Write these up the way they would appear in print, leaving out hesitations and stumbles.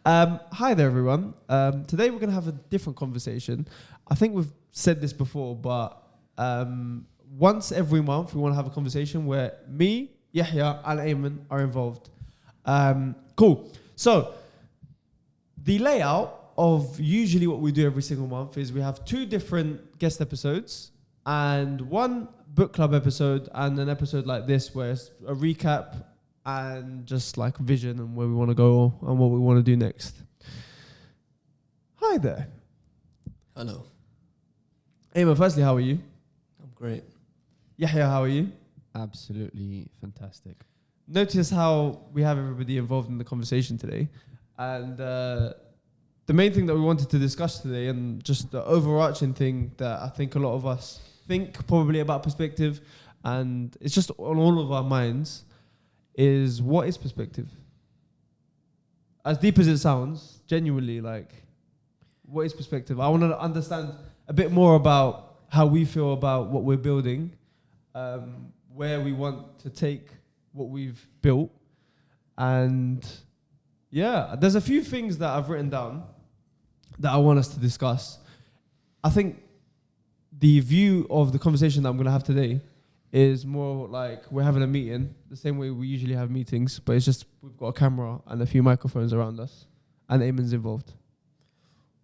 Hi there, everyone. Today we're going to have a different conversation. I think we've said this before, but once every month we want to have a conversation where me, Yahya, and Ayman are involved. Cool. So the layout of usually what we do every single month is we have 2 different guest episodes and 1 book club episode and an episode like this where it's a recap and just like vision and where we want to go and what we want to do next. Hi there. Hello. Ayman, firstly, how are you? I'm great. Yahya, how are you? Absolutely fantastic. Notice how we have everybody involved in the conversation today. And the main thing that we wanted to discuss today, and just the overarching thing that I think a lot of us think probably about perspective, and it's just on all of our minds, is what is perspective? As deep as it sounds, genuinely, like, what is perspective? I want to understand a bit more about how we feel about what we're building, where we want to take what we've built. And yeah, there's a few things that I've written down that I want us to discuss. I think the view of the conversation that I'm going to have today is more like we're having a meeting, the same way we usually have meetings, but it's just we've got a camera and a few microphones around us, and Ayman's involved.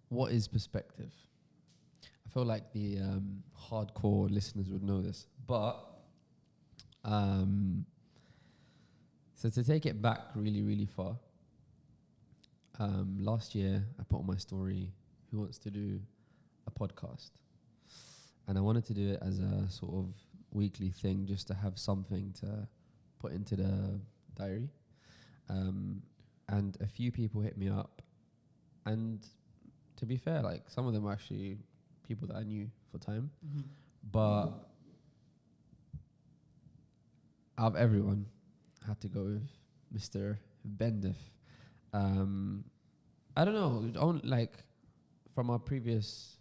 What is perspective? I feel like the hardcore listeners would know this, but so to take it back really, really far, last year I put on my story, who wants to do a podcast? And I wanted to do it as a sort of weekly thing, just to have something to put into the diary. And a few people hit me up, and to be fair, like some of them are actually people that I knew for time, but out of everyone, I had to go with Mr. Bendif. I don't know, like from our previous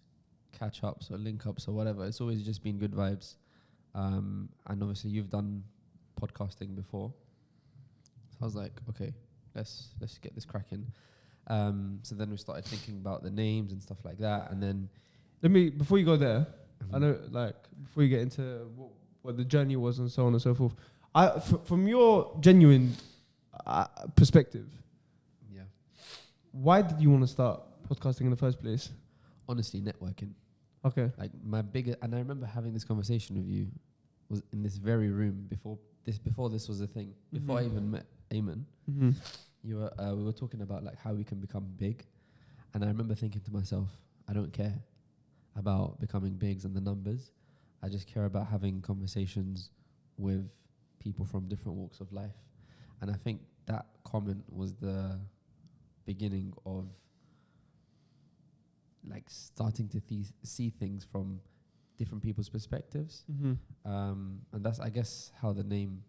catch-ups or link-ups or whatever, it's always just been good vibes. And obviously you've done podcasting before, so I was like, okay, let's get this cracking. So then we started thinking about the names and stuff like that, and then Before you go there, I know, like, before you get into what the journey was and so on and so forth, from your genuine perspective, yeah, why did you want to start podcasting in the first place? honestly, networking. Okay. Like my biggest, and I remember having this conversation with you was in this very room before this was a thing. Before I even met Ayman, we were talking about like how we can become big, and I remember thinking to myself, I don't care about becoming bigs and the numbers. I just care about having conversations with people from different walks of life. And I think that comment was the beginning of like starting to see things from different people's perspectives. And that's, I guess, how the name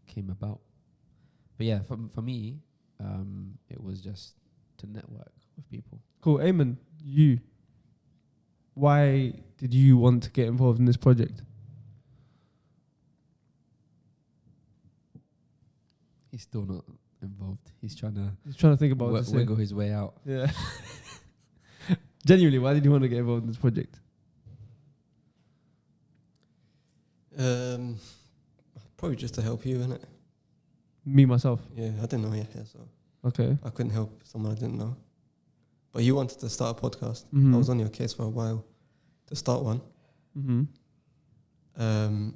came about. But yeah, for me, it was just to network with people. Cool. Ayman, why did you want to get involved in this project? He's still not involved. He's trying to think about what to say. wiggle his way out. Yeah. Genuinely, why did you want to get involved in this project? Probably just to help you, innit? Me, myself. Yeah, I didn't know Yahya, so Okay. I couldn't help someone I didn't know. But you wanted to start a podcast. Mhm. I was on your case for a while to start one. And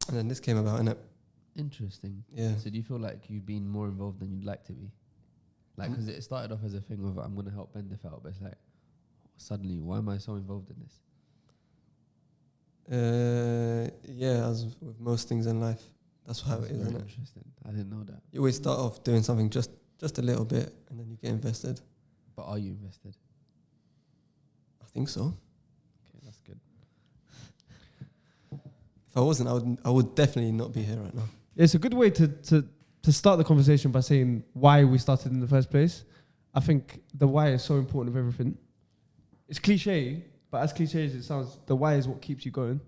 then this came about, innit? Interesting. Yeah. So do you feel like you've been more involved than you'd like to be? Like, because it started off as a thing of I'm going to help Bendif out, but it's like, suddenly, why am I so involved in this? Yeah, as with most things in life, that's how That's it is, very isn't it? interesting. I didn't know that. You always start off doing something just a little bit, and then you get invested. But are you invested? I think so. Okay, that's good. If I wasn't, I would definitely not be here right now. It's a good way to start the conversation by saying why we started in the first place. I think the why is so important of everything. It's cliche, but as cliche as it sounds, the why is what keeps you going.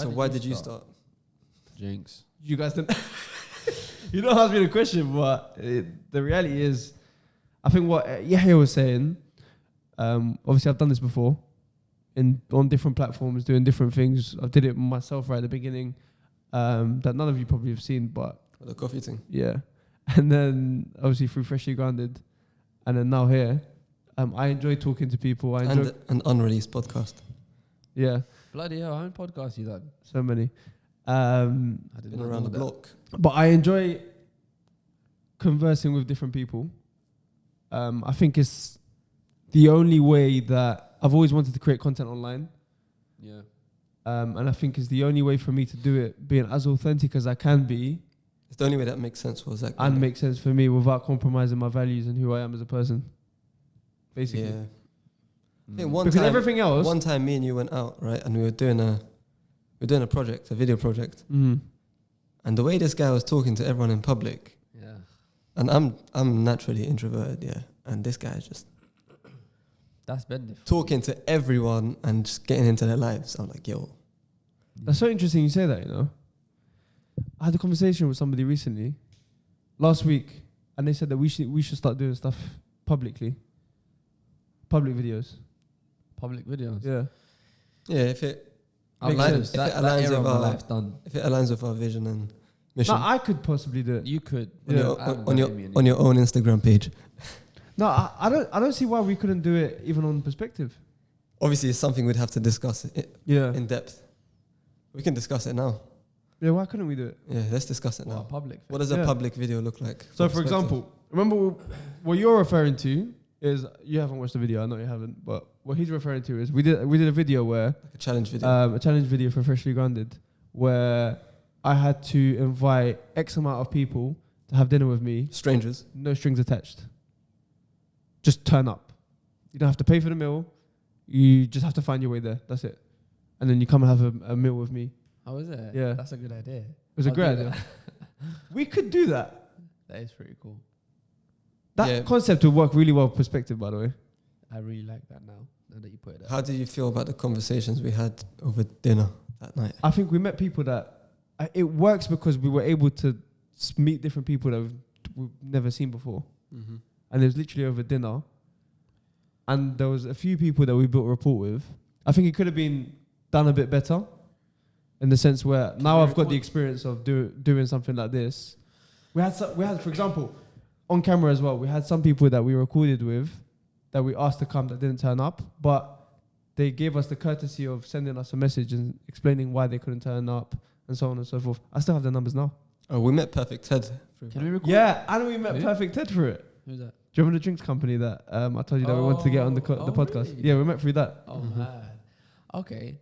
Why did you start? Jinx. You guys didn't. You don't ask me the question, but the reality is, I think what Yahya was saying, obviously I've done this before on different platforms, doing different things. I did it myself right at the beginning, that none of you probably have seen, but The coffee thing. yeah. And then obviously through Freshly Grounded, and then now here, I enjoy talking to people. I enjoy, And an unreleased podcast. yeah, Bloody hell, how many podcasts you done? so many. I did Been not around know the that. block. But I enjoy conversing with different people. I think it's the only way that I've always wanted to create content online. Yeah. And I think it's the only way for me to do it, being as authentic as I can be It's the only way that makes sense for Zach. and make sense for me without compromising my values and who I am as a person. Basically. Yeah. I think Mm. Because everything else. One time, me and you went out, right, and we were doing a project, a video project, Mhm. and the way this guy was talking to everyone in public, Yeah. and I'm naturally introverted, yeah, and this guy is just That's been talking to everyone and just getting into their lives. I'm like, yo, That's so interesting you say that, you know. I had a conversation with somebody recently, last week, and they said that we should start doing stuff publicly. Public videos. public videos. Yeah. yeah, if it I've Makes lied, sense. that, If it that aligns era with of my our- life's done. if it aligns with our vision and mission No, I could possibly do it. You could. on, Yeah. your, I haven't on done your any on your own Instagram page. No, I don't see why we couldn't do it even on Perspective. Obviously, it's something we'd have to discuss Yeah. in depth. We can discuss it now. Yeah, why couldn't we do it? Yeah, let's discuss it Well, now. public. What does a Yeah. public video look like? So, for example, remember what you're referring to is, you haven't watched the video, I know you haven't, but what he's referring to is we did a video where, like a challenge video. a challenge video for Freshly Grounded, where I had to invite X amount of people to have dinner with me, Strangers. no strings attached. Just turn up. You don't have to pay for the meal. You just have to find your way there. That's it. And then you come and have a meal with me. It How is it? Yeah. That's a good idea. was a I'll great do idea. We could do that. That is pretty cool. That Yeah. concept would work really well with Perspective, by the way. I really like that now that you put it up. How do you feel about the conversations we had over dinner that night? I think we met people that it works because we were able to meet different people that we've never seen before. Mm-hmm. And it was literally over dinner. And there was a few people that we built a rapport with. I think it could have been done a bit better, in the sense where now I've got the experience of doing something like this. We had, for example, on camera as well, we had some people that we recorded with that we asked to come that didn't turn up, but they gave us the courtesy of sending us a message and explaining why they couldn't turn up and so on and so forth. I still have their numbers now. Oh, we met Perfect Ted. Can we record? Yeah, and we met Who? Perfect Ted for it. Who's that? Do you remember the drinks company that I told you that we wanted to get on the podcast? really? Yeah, we met through that. Oh Mhm. man. Okay.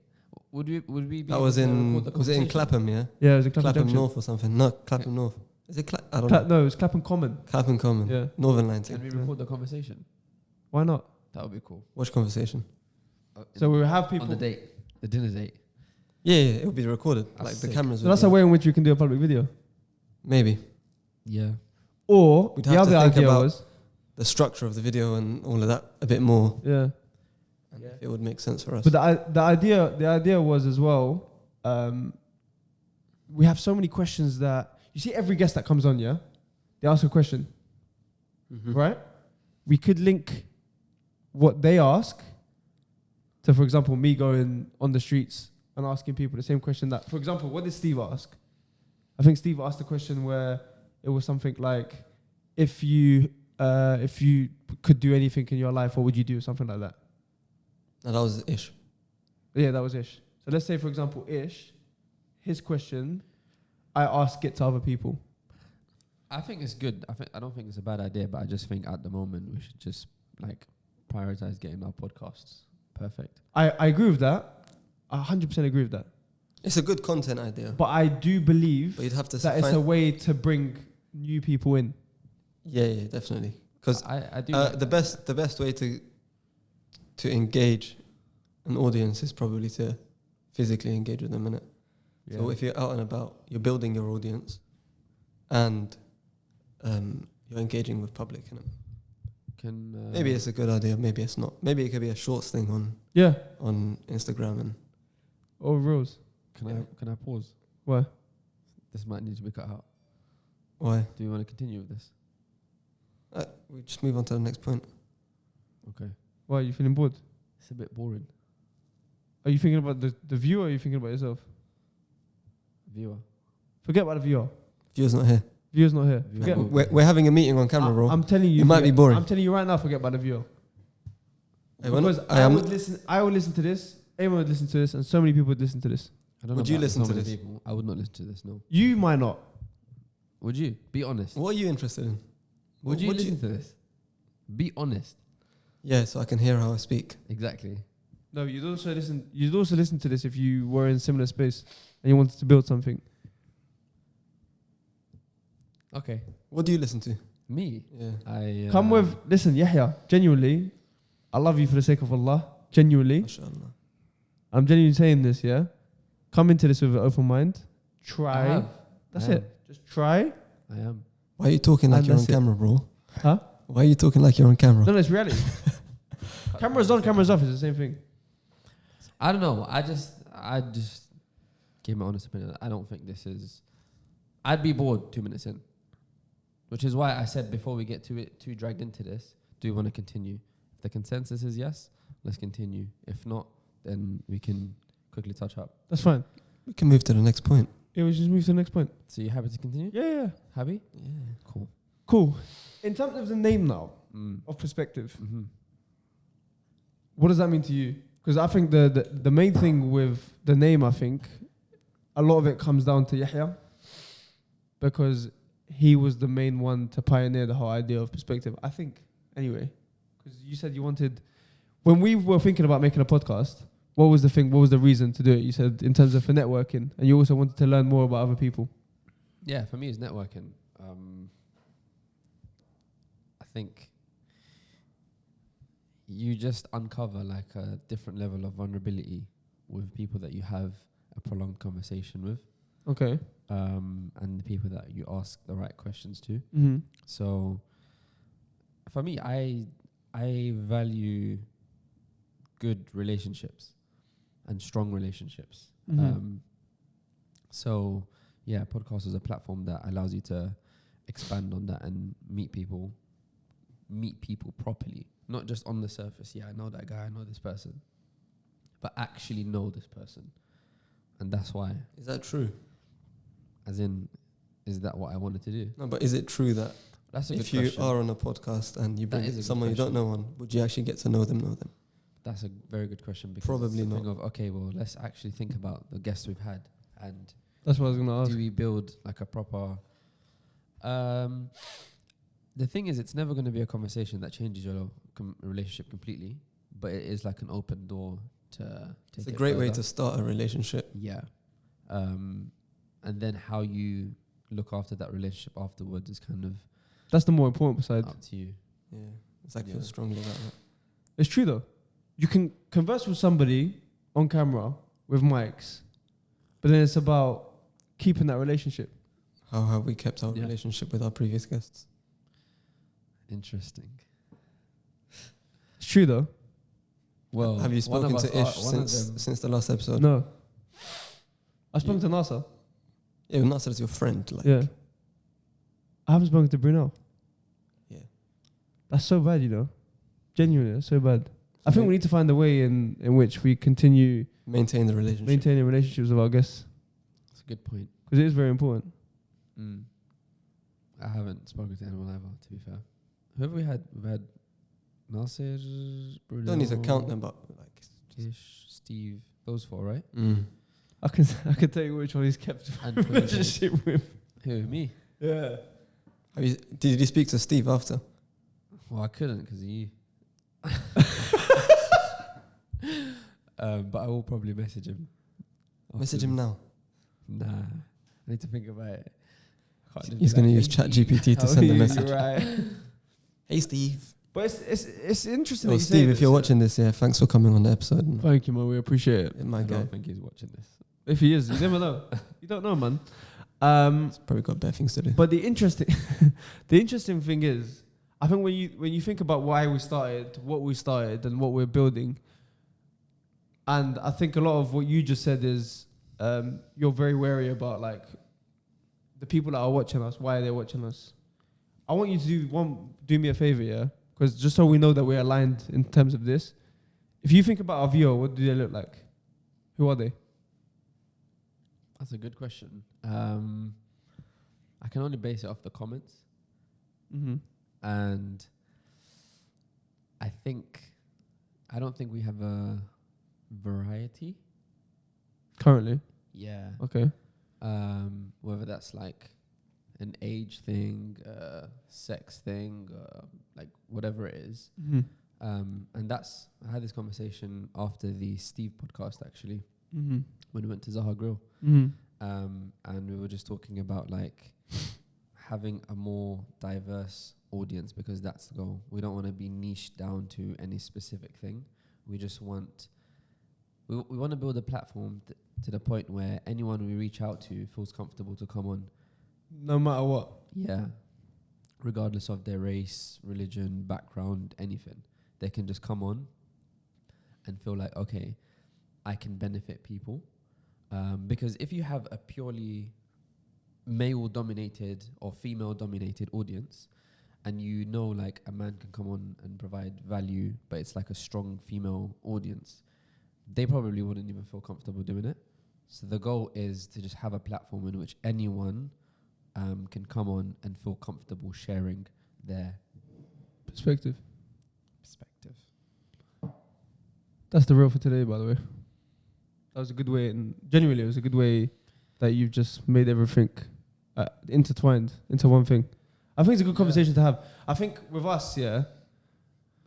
Would we be That was able to in record the was it in conversation? Clapham? Yeah, Yeah, it was in Clapham Clapham Junction. North or something. No, Clapham North. Is it? I don't know. No, it was Clapham Common. Clapham Common. Yeah. Northern Line Can thing. we record the conversation? Why not? That would be cool. Watch conversation. So we will have people. on the date, the dinner date. Yeah, yeah, it will be recorded. That's Like sick. the cameras. So will that's be- a way in which we can do a public video. Maybe Yeah. Or We'd the have to other think idea about- was, the structure of the video and all of that a bit more. yeah. And if it would make sense for us. But the idea was as well. We have so many questions that you see every guest that comes on. Yeah, they ask a question, Mhm. right? We could link what they ask to, for example, me going on the streets and asking people the same question that, for example, what did Steve ask? I think Steve asked a question where it was something like, if you could do anything in your life, what would you do? Something like that. No, that was Ish. Yeah, that was Ish. So let's say, for example, Ish, his question, I ask it to other people. I think it's good. I don't think it's a bad idea, but I just think at the moment we should just like prioritize getting our podcasts perfect. I agree with that. I 100% agree with that. It's a good content idea, But I do believe but you'd have to that it's a way to bring new people in. yeah, definitely. Because I do. the best way to engage an audience is probably to physically engage with them, innit? So if you're out and about, you're building your audience, and you're engaging with public. Can Maybe it's a good idea. Maybe it's not. Maybe it could be a shorts thing Yeah, on Instagram and or rules. Can I pause? Why? This might need to be cut out. why? Do you want to continue with this? We just move on to the next point. Okay. Why are you feeling bored? It's a bit boring. Are you thinking about the viewer or are you thinking about yourself? Viewer. Forget about the viewer. View's not here. Viewer's not here. Viewer. Forget. We're having a meeting on camera, bro. I'm telling you. It might be boring. I'm telling you right now, forget about the viewer. Hey, Because I would listen to this, everyone would listen to this, and so many people would listen to this. I don't Would know you about listen so to many this? people. I would not listen to this, no. You might not. Would you? Be honest. What are you interested in? Would you listen to this? Be honest. Yeah, so I can hear how I speak. Exactly. No, you'd also listen. You'd also listen to this if you were in similar space and you wanted to build something. Okay. What do you listen to? Me? Yeah. I Come with. Listen, Yahya. Genuinely, I love you for the sake of Allah. Genuinely, MashaAllah. I'm genuinely saying this. Yeah. Come into this with an open mind. I Try. have. That's I am. it. Just try. I am. Why are you talking like And you're on that's it. camera, bro? Huh? Why are you talking like you're on camera? No, it's reality. Cameras on, cameras off. It's the same thing. I don't know. I just gave my honest opinion. I don't think this is. I'd be bored 2 minutes in, which is why I said before we get too dragged into this, do we want to continue? If the consensus is yes, let's continue. If not, then we can quickly touch up. That's fine. We can move to the next point. Yeah, we just move to the next point. So you happy to continue? Yeah. Happy? Yeah. Cool. Cool. In terms of the name now Mm. of Perspeqtive, Mm-hmm. what does that mean to you? Because I think the main thing with the name, I think, a lot of it comes down to Yahya, because he was the main one to pioneer the whole idea of Perspeqtive. I think, anyway, because you said you wanted, when we were thinking about making a podcast, what was the thing? What was the reason to do it? You said in terms of for networking, and you also wanted to learn more about other people. Yeah, for me, it's networking. I think you just uncover like a different level of vulnerability with people that you have a prolonged conversation with, Okay. and the people that you ask the right questions to. Mm-hmm. So, for me, I value good relationships and strong relationships. Mm-hmm. So, yeah, podcast is a platform that allows you to expand on that and meet people properly, not just on the surface. Yeah, I know that guy, I know this person, but actually know this person, and that's why. Is that true? As in, is that what I wanted to do? No, but is it true that That's a good if you question. are on a podcast and you That bring is a good someone you don't question. know on, would you actually get to know them? That's a very good question, because Probably it's the not. thing of, okay, well, let's actually think about the guests we've had, and That's what I was going to ask. do we build like a proper the thing is, it's never going to be a conversation that changes your relationship completely, but it is like an open door to take It's a it great way further. to start a relationship. Yeah. And then how you look after that relationship afterwards is kind of That's the more important side. up to you. Yeah. It's like Yeah. feel strongly about that. It's true though. You can converse with somebody on camera with mics, but then it's about keeping that relationship. How have we kept our Yeah. relationship with our previous guests? Interesting. It's true though. Well, Have you one of spoken us to are- Ish one of them- since the last episode? No. I've spoken to Nasa. Yeah, but not as your friend. Like, Yeah. I haven't spoken to Brunel. Yeah. That's so bad, you know. Genuinely, that's so bad. I think we need to find a way in which we continue Maintain the relationship. maintaining relationships with our guests, That's a good point. because it is very important. I haven't spoken to anyone either, to be fair. Who have we had? We've had Nasir, Bruno. Don't need to count them, but like. Ish, Steve, those four, right? I can tell you which one he's kept And a relationship with. Who? Me? Yeah. Did you speak to Steve after? Well, I couldn't because he. But I will probably message him. Message him now. Nah, I need to think about it. I can't just He's be going to like, use "Hey, ChatGPT to How send are a you? message. Right. Hey, Steve. But it's interesting. Oh, that you say Steve, if this, you're yeah. watching this, yeah, thanks for coming on the episode. Thank you, man. We appreciate it. My I guy. don't think he's watching this. If he is, you never know. You don't know, man. He's probably got better things to do. But the interesting thing is, I think when you think about why we started, what we started, and what we're building, and I think a lot of what you just said is you're very wary about like the people that are watching us, why are they watching us, I want you to do me a favor, yeah? Because just so we know that we're aligned in terms of this. If you think about our viewer, what do they look like? Who are they? That's a good question. I can only base it off the comments. Mm-hmm. And I don't think we have a variety. Currently? Yeah. Okay. Whether that's like an age thing, sex thing, like whatever it is. Mm-hmm. And I had this conversation after the Steve podcast actually, Mm-hmm. when we went to Zaha Grill. Mm-hmm. And we were just talking about like having a more diverse audience, because that's the goal. We don't want to be niched down to any specific thing. We just want to build a platform to the point where anyone we reach out to feels comfortable to come on. No matter what. Yeah. Regardless of their race, religion, background, anything. They can just come on and feel like, okay, I can benefit people. Because if you have a purely male-dominated or female-dominated audience, and you know like a man can come on and provide value, but it's like a strong female audience, they probably wouldn't even feel comfortable doing it. So the goal is to just have a platform in which anyone can come on and feel comfortable sharing their Perspective. perspective. That's the reel for today, by the way. That was a good way, and genuinely, it was a good way that you've just made everything intertwined into one thing. I think it's a good conversation to have. I think with us, yeah.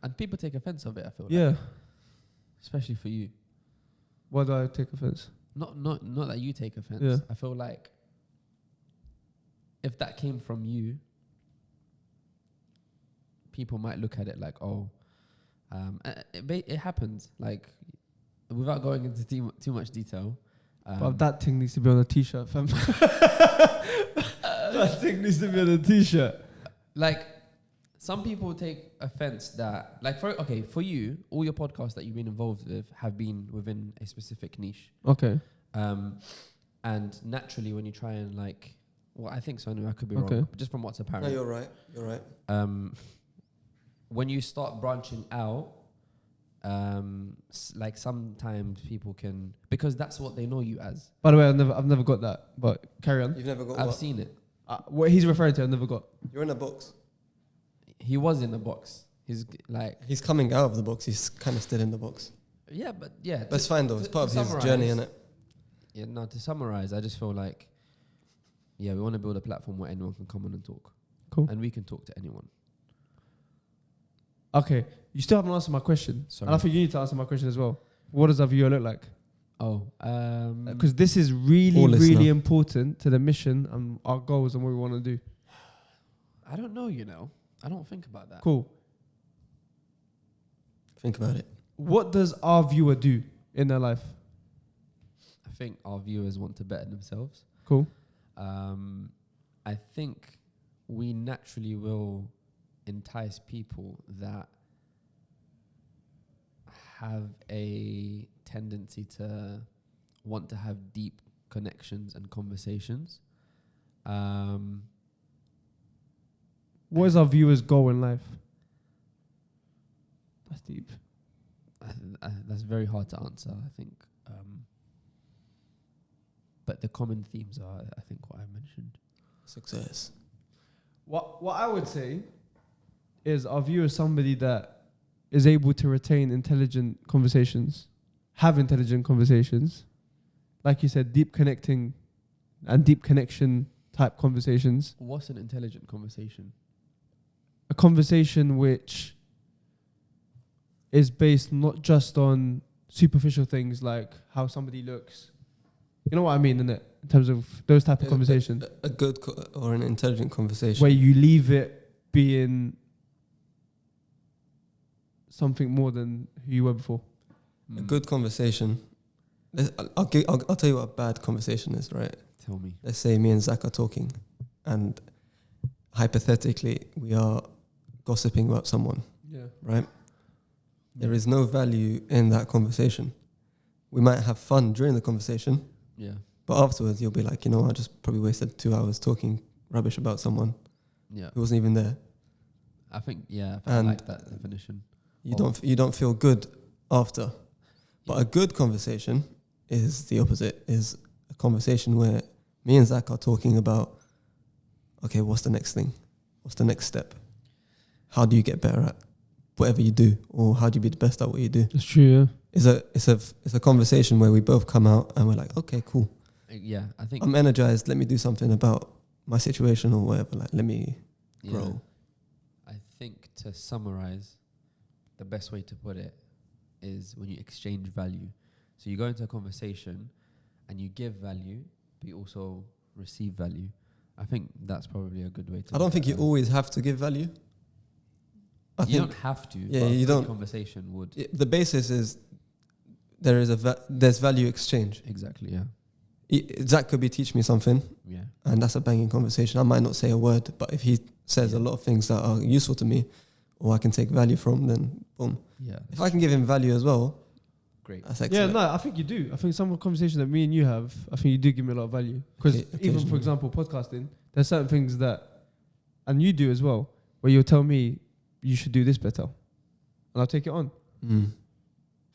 And people take offense of it, I feel Yeah. like. Especially for you. Why do I take offense? Not that you take offense. Yeah. I feel like if that came from you, people might look at it like, oh, it happens. Like, without going into too much detail. But that thing needs to be on a t-shirt, fam. That thing needs to be on a t-shirt. Like, some people take offense that, like, for you, all your podcasts that you've been involved with have been within a specific niche. Okay. And naturally, when you try and like, well, I think so. Anyway, I could be Okay. wrong. Just from what's apparent. No, you're right. You're right. When you start branching out, like sometimes people can, because that's what they know you as. By the way, I've never got that, but carry on. You've never got I've what? seen it. What he's referring to, I've never got. You're in a box. He was in the box. He's like, He's coming out of the box. He's kind of still in the box. yeah, but yeah. That's fine though. It's part of his journey, innit? Yeah, no, to summarize, I just feel like, yeah, we want to build a platform where anyone can come on and talk. Cool. And we can talk to anyone. Okay, you still haven't answered my question. Sorry. And I think you need to answer my question as well. What does our viewer look like? Oh, Because this is really, Or really listener. important to the mission and our goals and what we want to do. I don't know, I don't think about that. Cool. Think about it. What does our viewer do in their life? I think our viewers want to better themselves. Cool. I think we naturally will entice people that have a tendency to want to have deep connections and conversations. What is our viewer's goal in life? That's deep. That's very hard to answer, I think. But the common themes are, I think, what I mentioned. Success. What I would say is our viewer is somebody that is able to retain intelligent conversations, have intelligent conversations. Like you said, deep connecting and deep connection type conversations. What's an intelligent conversation? A conversation which is based not just on superficial things like how somebody looks. You know what I mean, innit? In terms of those type of conversations. A good or an intelligent conversation. Where you leave it being something more than who you were before. A good conversation. I'll tell you what a bad conversation is, right? Tell me. Let's say me and Zak are talking and hypothetically we are gossiping about someone, Yeah. right? There is no value in that conversation. We might have fun during the conversation, Yeah. but afterwards you'll be like, you know, I just probably wasted 2 hours talking rubbish about someone Yeah. He wasn't even there. I think I And like that definition. You don't feel good after. But a good conversation is the opposite. Is a conversation where me and Zach are talking about, okay, what's the next thing? What's the next step? How do you get better at whatever you do, or how do you be the best at what you do? That's true. Yeah. It's a conversation where we both come out and we're like, okay, cool. Yeah, I think I'm energized. Let me do something about my situation or whatever. Like, let me grow. I think to summarize, the best way to put it is when you exchange value. So you go into a conversation and you give value, but you also receive value. I think that's probably a good way to. I don't think you always have to give value. You don't have to. Yeah, but you a good don't. Conversation would. The basis is there's value exchange. Exactly. Yeah. Zach could be teaching me something, Yeah. and that's a banging conversation. I might not say a word, but if he says a lot of things that are useful to me, or I can take value from, then boom. Yeah. If I can give him value as well, Great. that's excellent. Yeah, no, I think you do. I think some of the conversations that me and you have, I think you do give me a lot of value. Because even, for Occasionally. example, podcasting, there's certain things that, and you do as well, where you'll tell me you should do this better, and I'll take it on. Mm.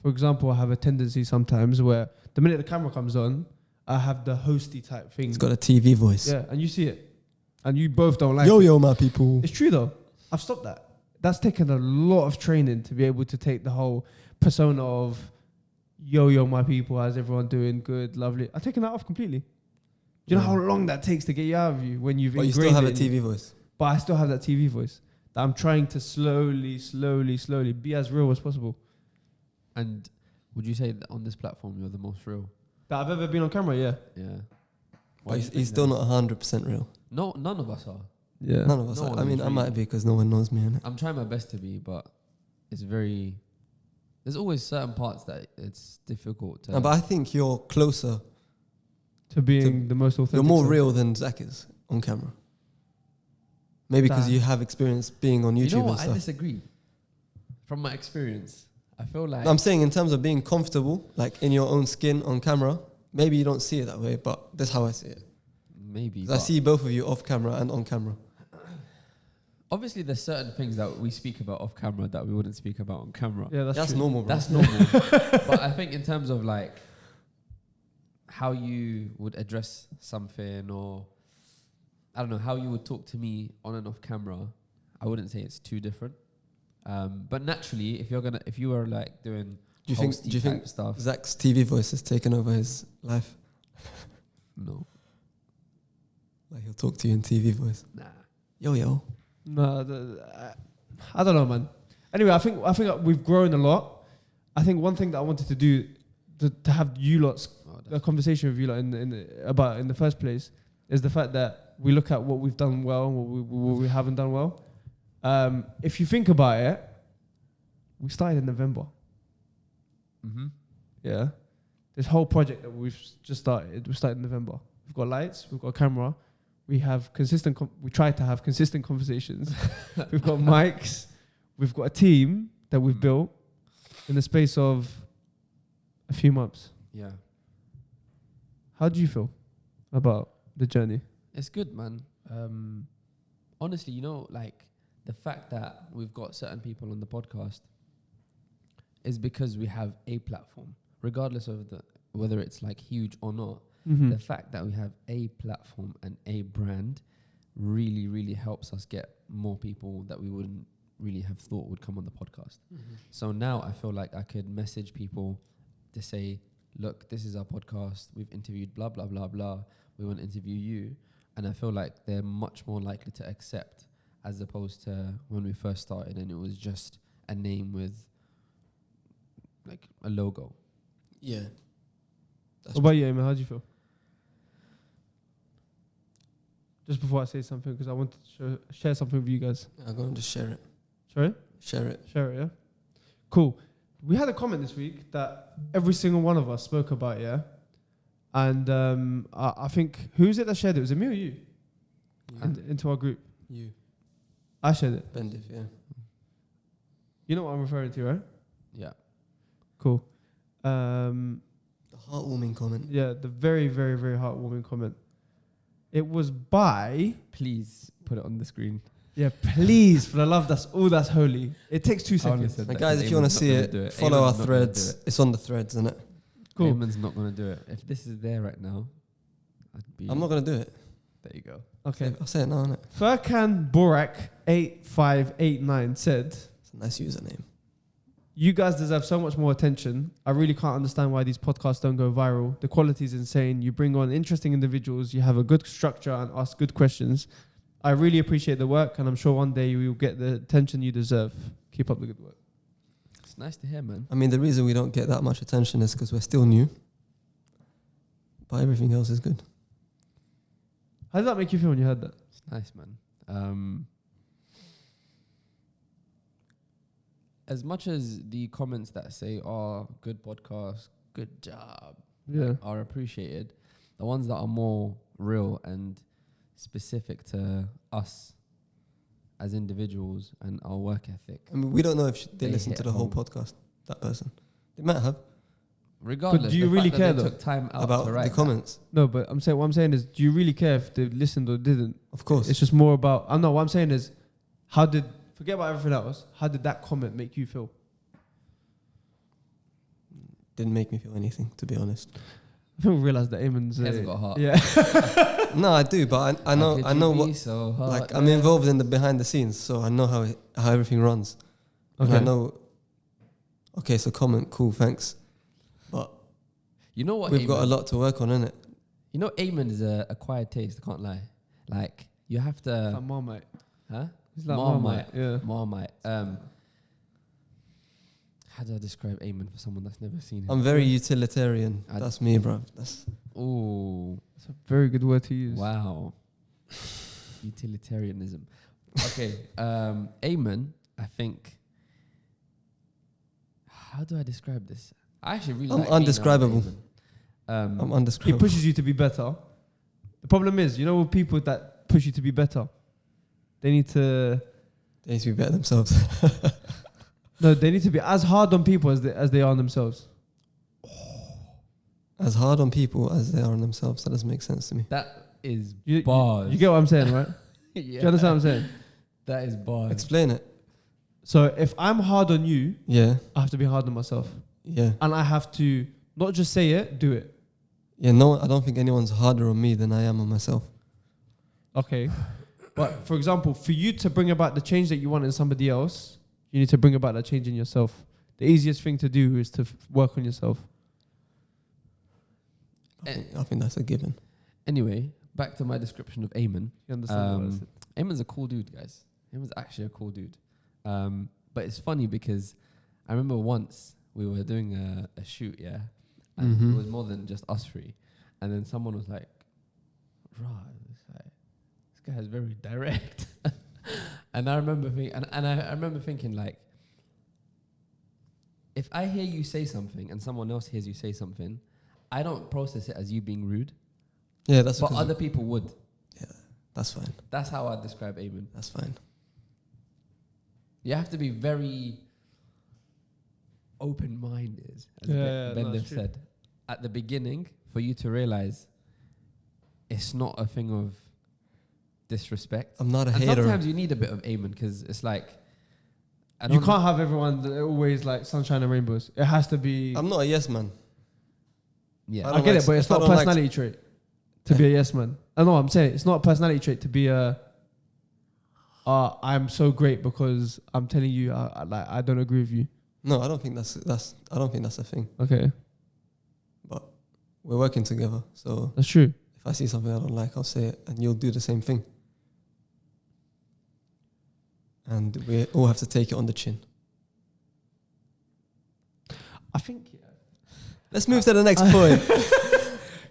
For example, I have a tendency sometimes where the minute the camera comes on, I have the hosty type thing. It's got a TV voice. Yeah, and you see it, and you both don't like it. Yo, my people. It's true though. I've stopped that. That's taken a lot of training to be able to take the whole persona of yo, my people, how's everyone doing? Good, lovely. I've taken that off completely. Do you know how long that takes to get you out of you when you've But you ingrained still have a it in TV you? voice. But I still have that TV voice that I'm trying to slowly be as real as possible. And would you say that on this platform you're the most real? That I've ever been on camera, yeah. Yeah. But he's still not 100% real. No, none of us are. Yeah. None of us No are. one I mean, is I might really. be because no one knows me. Innit? I'm trying my best to be, but it's very. There's always certain parts that it's difficult to. No, but I think you're closer. To being the most authentic. You're more self. real than Zach is on camera. Maybe because Damn. you have experience being on YouTube You know and what? I stuff. disagree. From my experience, I feel like No, I'm saying in terms of being comfortable, like in your own skin on camera, maybe you don't see it that way, but that's how I see it. maybe. 'Cause I see both of you off camera and on camera. Obviously, there's certain things that we speak about off camera that we wouldn't speak about on camera. Yeah, That's true. normal, bro. That's normal. But I think in terms of like how you would address something, or I don't know, how you would talk to me on and off camera, I wouldn't say it's too different. But naturally, if you were like doing Do you hosty think type stuff, Zach's TV voice has taken over his life? no, Like he'll talk to you in TV voice. nah. Yo. No, I don't know, man. Anyway, I think we've grown a lot. I think one thing that I wanted to do to have you lots a conversation with you lot in the first place is the fact that we look at what we've done well and what we haven't done well. If you think about it, we started in November. Mm-hmm. Yeah, this whole project that we've just started, we started in November. We've got lights, we've got a camera. We have we try to have consistent conversations. We've got mics. We've got a team that we've built in the space of a few months. Yeah, How do you feel about the journey? it's good, man. Honestly, like the fact that we've got certain people on the podcast is because we have a platform, regardless of whether it's like huge or not. Mm-hmm. The fact that we have a platform and a brand really, really helps us get more people that we wouldn't really have thought would come on the podcast. Mm-hmm. So now I feel like I could message people to say, look, this is our podcast. We've interviewed blah, blah, blah, blah. We want to interview you. And I feel like they're much more likely to accept as opposed to when we first started and it was just a name with like a logo. Yeah. What about you, Eamon? How do you feel? Just before I say something, because I wanted to share something with you guys. I'm going to just share it. Sorry? Share it. Share it, yeah? Cool. We had a comment this week that every single one of us spoke about, yeah? And I think, who's it that shared it? Was it me or you? Into our group? You. I shared it. Bendif, yeah. You know what I'm referring to, right? Yeah. Cool. The heartwarming comment. Yeah, the very, very, very heartwarming comment. It was by... Please put it on the screen. Yeah, please, for the love that's all that's holy. It takes 2 seconds. And guys, if you want to see it, follow our threads. It's on the threads, isn't it? Cool. Eamon's not going to do it. If this is there right now, I'm not going to do it. There you go. Okay. I'll say it now, innit? Furkan Borak 8589 said, It's a nice username. "You guys deserve so much more attention. I really can't understand why these podcasts don't go viral. The quality is insane. You bring on interesting individuals. You have a good structure and ask good questions. I really appreciate the work, and I'm sure one day you will get the attention you deserve. Keep up the good work." It's nice to hear, man. I mean, the reason we don't get that much attention is because we're still new. But everything else is good. How did that make you feel when you heard that? It's nice, man. As much as the comments that say, "Oh, good podcast, good job," Yeah. are appreciated, the ones that are more real and specific to us as individuals and our work ethic, I mean, we don't know if they They listened to hit the whole home. podcast, that person. They might have. regardless. do you the really fact that care they though? Took time out About to write the that. comments. No, but what I'm saying is, do you really care if they listened or didn't? Of course. It's just more about, I know what I'm saying is, forget about everything else, how did that comment make you feel? Didn't make me feel anything, to be honest. I think we realised that Eamon's... He hasn't got a heart. Yeah. No, I do, but I know what. So Like, I'm involved in the behind the scenes, so I know how everything runs. And I Okay. know. Okay, so comment, cool, thanks. But You know what? we've got a Eamon- lot to work on, innit? You know, Eamon is a acquired taste. I can't lie. Like you have to, Like Marmite. huh? It's like Marmite. Yeah. Marmite. How do I describe Eamon for someone that's never seen him? I'm very utilitarian. I- That's me, bro. That's Ooh, It's a very good word to use. wow. Utilitarianism. Okay, Eamon, I think. How do I describe this? I actually really I'm like being around undescribable. Eamon. I'm He undescribable. pushes you to be better. The problem is, you know, with people that push you to be better, they need to... They need to be better themselves. No, they need to be as hard on people as they are on themselves. As hard on people as they are on themselves. That doesn't make sense to me. That is You bars. get what I'm saying, right? yeah. Do you understand what I'm saying? That is bars. Explain it. So if I'm hard on you, Yeah, I have to be hard on myself. yeah. And I have to not just say it, do it. Yeah, no, I don't think anyone's harder on me than I am on myself. Okay. But for example, for you to bring about the change that you want in somebody else, you need to bring about that change in yourself. The easiest thing to do is to work on yourself. I think that's a given. Anyway, back to my description of Eamon. You understand what I said? Eamon's a cool dude, guys. Eamon's actually a cool dude. But it's funny because I remember once we were doing a shoot, yeah, and Mhm. it was more than just us three. And then someone was like, "Right, this guy is very direct." And I remember I remember thinking like, if I hear you say something and someone else hears you say something, I don't process it as you being rude, Yeah, that's but because other people would. that's fine. That's how I describe Eamon. That's fine. You have to be very open-minded, as Yeah, Bender that's true. said. At the beginning, for you to realize it's not a thing of disrespect. I'm not a And hater. sometimes you need a bit of Eamon because it's like, I You don't can't have everyone that always like sunshine and rainbows. It has to be... I'm not a yes man. Yeah. I I don't get like- it, but it's if I not a don't like- personality trait to be a yes man. I know what I'm saying. It's not a personality trait to be a... I'm so great because I'm telling you, I don't agree with you. No, I don't think that's a thing. Okay, But we're working together, so that's true. if I see something I don't like, I'll say it, and you'll do the same thing. And we all have to take it on the chin. I think... Let's move to the next point.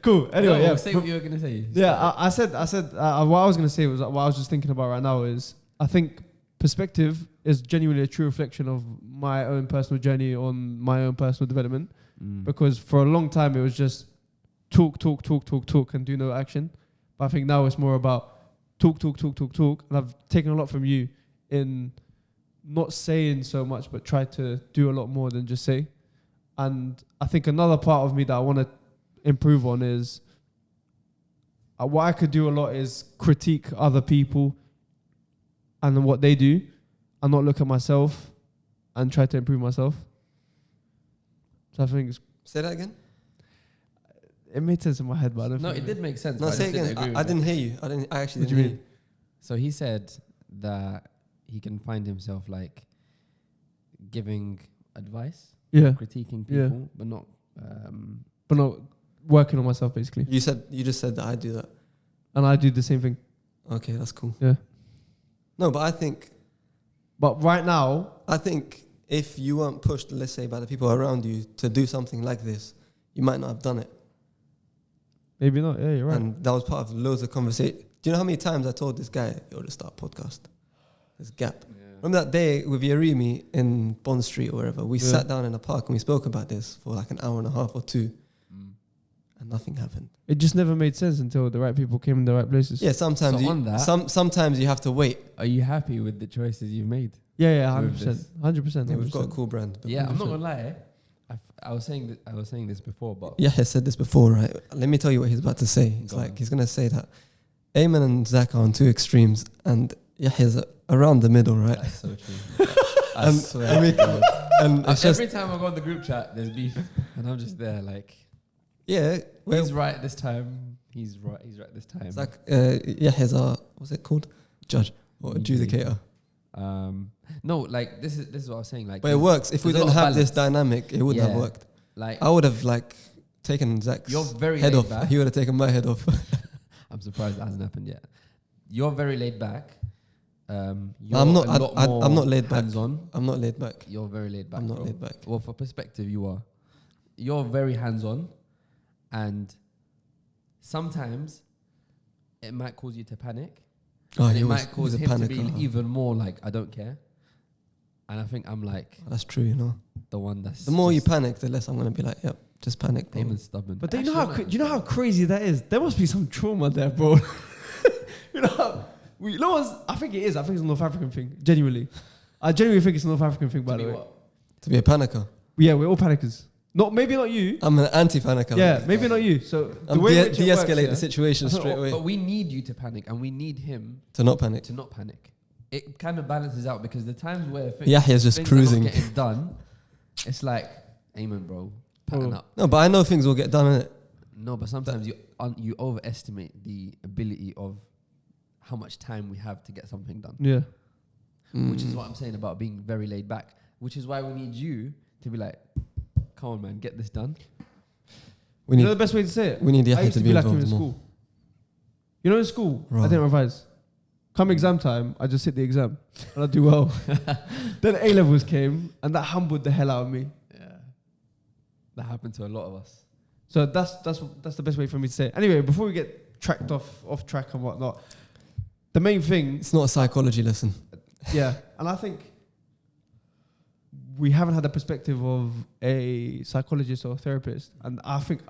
Cool. Anyway, No, yeah. say what you were going to say. Yeah, I said what I was going to say was what I was just thinking about right now is I think Perspeqtive is genuinely a true reflection of my own personal journey on my own personal development, because for a long time it was just talk and do no action. But I think now it's more about talk. And I've taken a lot from you in not saying so much, but try to do a lot more than just say. And I think another part of me that I want to improve on is what I could do a lot is critique other people and then what they do, and not look at myself and try to improve myself. So I think Say that again. it made sense in my head, but I don't No, think it did make sense. No, but I say just didn't again. agree with I it. didn't hear you. I actually What do didn't you hear mean? you. So he said that he can find himself like giving advice, Yeah, critiquing Yeah. people, but not. but not working on myself basically. You just said that I do that. And I do the same thing. Okay, that's cool. Yeah. No, but I think Right now, if you weren't pushed, let's say, by the people around you to do something like this, you might not have done it. maybe not. Yeah, you're right. And that was part of loads of conversation. Do you know how many times I told this guy, yo, let's start a podcast? This gap. Remember that day with Yarimi in Bond Street or wherever? We sat down in a park and we spoke about this for like an hour and a half or two. And nothing happened. It just never made sense until the right people came in the right places. Yeah, sometimes So on that- sometimes you have to wait. Are you happy with the choices you've made? Yeah, With 100%. this. 100%. Yeah, we've got a cool brand. but Yeah, I'm not 100%. gonna lie. I was saying this before, but Yahya said this before, right? Let me tell you what he's about to say. It's Go like on. he's going to say that Ayman and Zak are on two extremes and Yahya's around the middle, right? that's so true. I And- swear. and we- to God. And it's just, Every time I go on the group chat, there's beef, and I'm just there like, yeah, well, he's right this time. He's right this time. it's like Yahya's our, what's it called? Judge or adjudicator. No, like this is what I was saying. Like, But it works. If we there's a didn't lot of have this balance. dynamic, it wouldn't have Yeah. worked. like I would have like taken Zak's you're very head laid off. back. He would have taken my head off. I'm surprised that hasn't happened yet. You're very laid back. You're I'm not. a lot more I'm not laid back. hands-on. I'm not laid back. You're very laid back. I'm not bro. laid back. Well, for perspective, you are. You're very hands-on, and sometimes it might cause you to panic, Oh, and he it was- might he cause was a him to panicker. be even more like, I don't care. And I think I'm like That's true, you know. the one that's The more you just panic, the less I'm gonna be like, yep, just panic. Bro. Eamon's stubborn. But do you know Actually, how do you know how crazy that is? There must be some trauma there, bro. you know, I think it is. I think it's a North African thing. Genuinely, I genuinely think it's a North African thing. By To the be way, what? To be a panicker. yeah, we're all panickers. Maybe not you. I'm an anti-panicker. Yeah, maybe not you. So the I'm way in which it de-escalate works, the situation straight away But we need you to panic, and we need him to not panic. to not panic. It kind of balances out because the times where Yahya's just things cruising. are not getting done, it's like, amen, bro, pattern Bro. up. No, but I know things will get done, innit? No, but sometimes you overestimate the ability of how much time we have to get something done, Yeah. which is what I'm saying about being very laid back. Which is why we need you to be like, come on, man, get this done. We You know need the best way to say it? we need I Yahya used to to be be like him in involved more. school. You know, in school, I Right. didn't revise. Come exam time, I just sit the exam and I do well. Then A levels came, and that humbled the hell out of me. Yeah, that happened to a lot of us. So that's the best way for me to say it. Anyway, before we get tracked off track and whatnot, the main thing, It's not a psychology lesson. yeah, and I think we haven't had the perspective of a psychologist or a therapist, and I think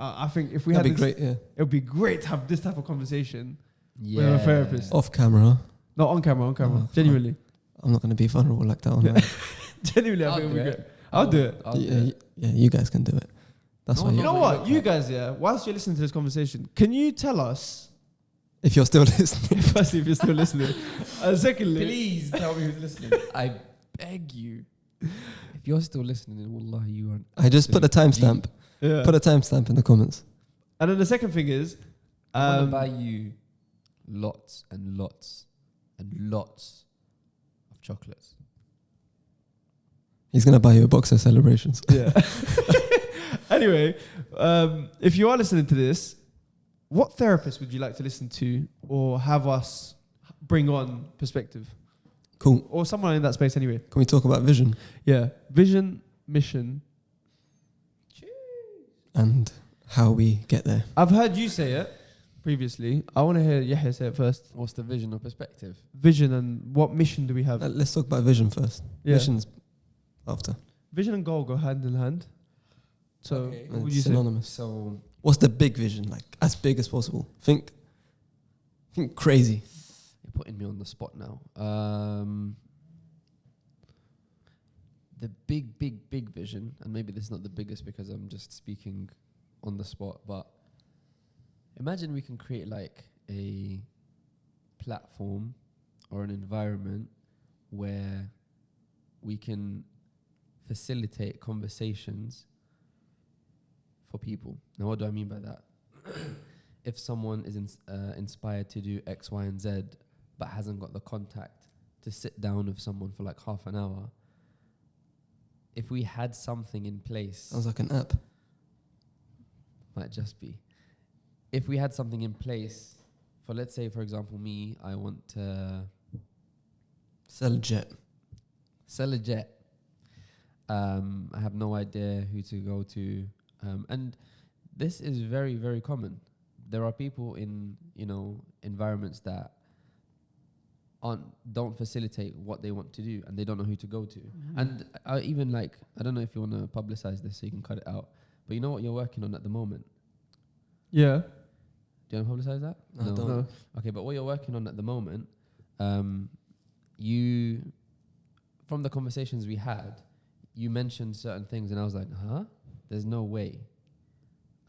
if we That'd had be this, great, yeah. it would be great to have this type of conversation. Yeah, a therapist. Off camera. Not on camera, Oh, genuinely. I'm not gonna be vulnerable like that online. Genuinely, I I'll think do we it. get. I'll do it. I'll do yeah, it. yeah, you guys can do it. That's No, why no, You know no, what? you You can't. guys, yeah, whilst you're listening to this conversation, can you tell us, if you're still listening. firstly, if you're still listening, secondly, Please tell me who's listening. I beg you. If you're still listening, then wallah, you are. I just put a timestamp. yeah. Put a timestamp in the comments. And then the second thing is, I want to buy you lots and lots and lots of chocolates. He's gonna buy you a box of celebrations. yeah. Anyway, if you are listening to this, what therapist would you like to listen to or have us bring on Perspective? Cool. Or someone in that space anyway. Can we talk about vision Yeah. Vision, mission. and how we get there? I've heard you say it previously. I want to hear Yahya say it first. What's the vision or perspective? Vision and what mission do we have? Let's talk about vision first. Yeah. Mission's after. Vision and goal go hand in hand. So, Okay. what would It's you say? synonymous. So What's the big vision? Like as big as possible. Think crazy. you're putting me on the spot now. The big vision, and maybe this is not the biggest because I'm just speaking on the spot, but imagine we can create like a platform or an environment where we can facilitate conversations for people. Now, what do I mean by that? If someone is inspired to do X, Y, and Z, but hasn't got the contact to sit down with someone for like half an hour, if we had something in place... Sounds like an app. Might just be. If we had something in place for, let's say, for example, me, I want to... Sell a jet. Sell a jet. I have no idea who to go to. And this is very, very common. There are people in, environments that don't facilitate what they want to do, and they don't know who to go to. Mm-hmm. And I don't know if you want to publicize this so you can cut it out, but you know what you're working on at the moment? Yeah. Do you want to publicize that? No, I don't. No. Okay, but what you're working on at the moment, from the conversations we had, you mentioned certain things, and I was like, huh? There's no way.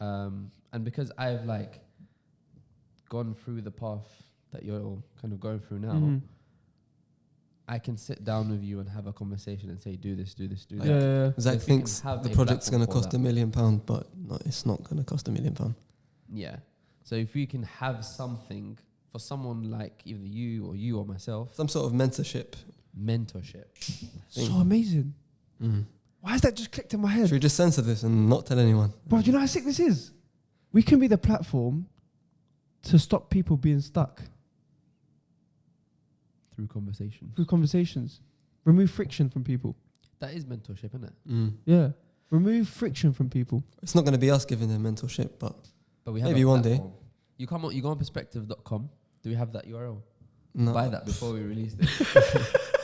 And because I've gone through the path that you're kind of going through now, I can sit down with you and have a conversation and say, do this, do this, do that. Yeah. Zach thinks the project's going to cost £1 million, but no, it's not going to cost £1 million. Yeah. So if we can have something for someone like either you or myself. Some sort of mentorship. So amazing. Why has that just clicked in my head? Should we just censor this and not tell anyone? Bro, do you know how sick this is? We can be the platform to stop people being stuck. Through conversations. Remove friction from people. That is mentorship, isn't it? Yeah. Remove friction from people. It's not going to be us giving them mentorship, but we have maybe one day. You go on Perspeqtive.com. Do we have that URL? No. Buy that before we release it.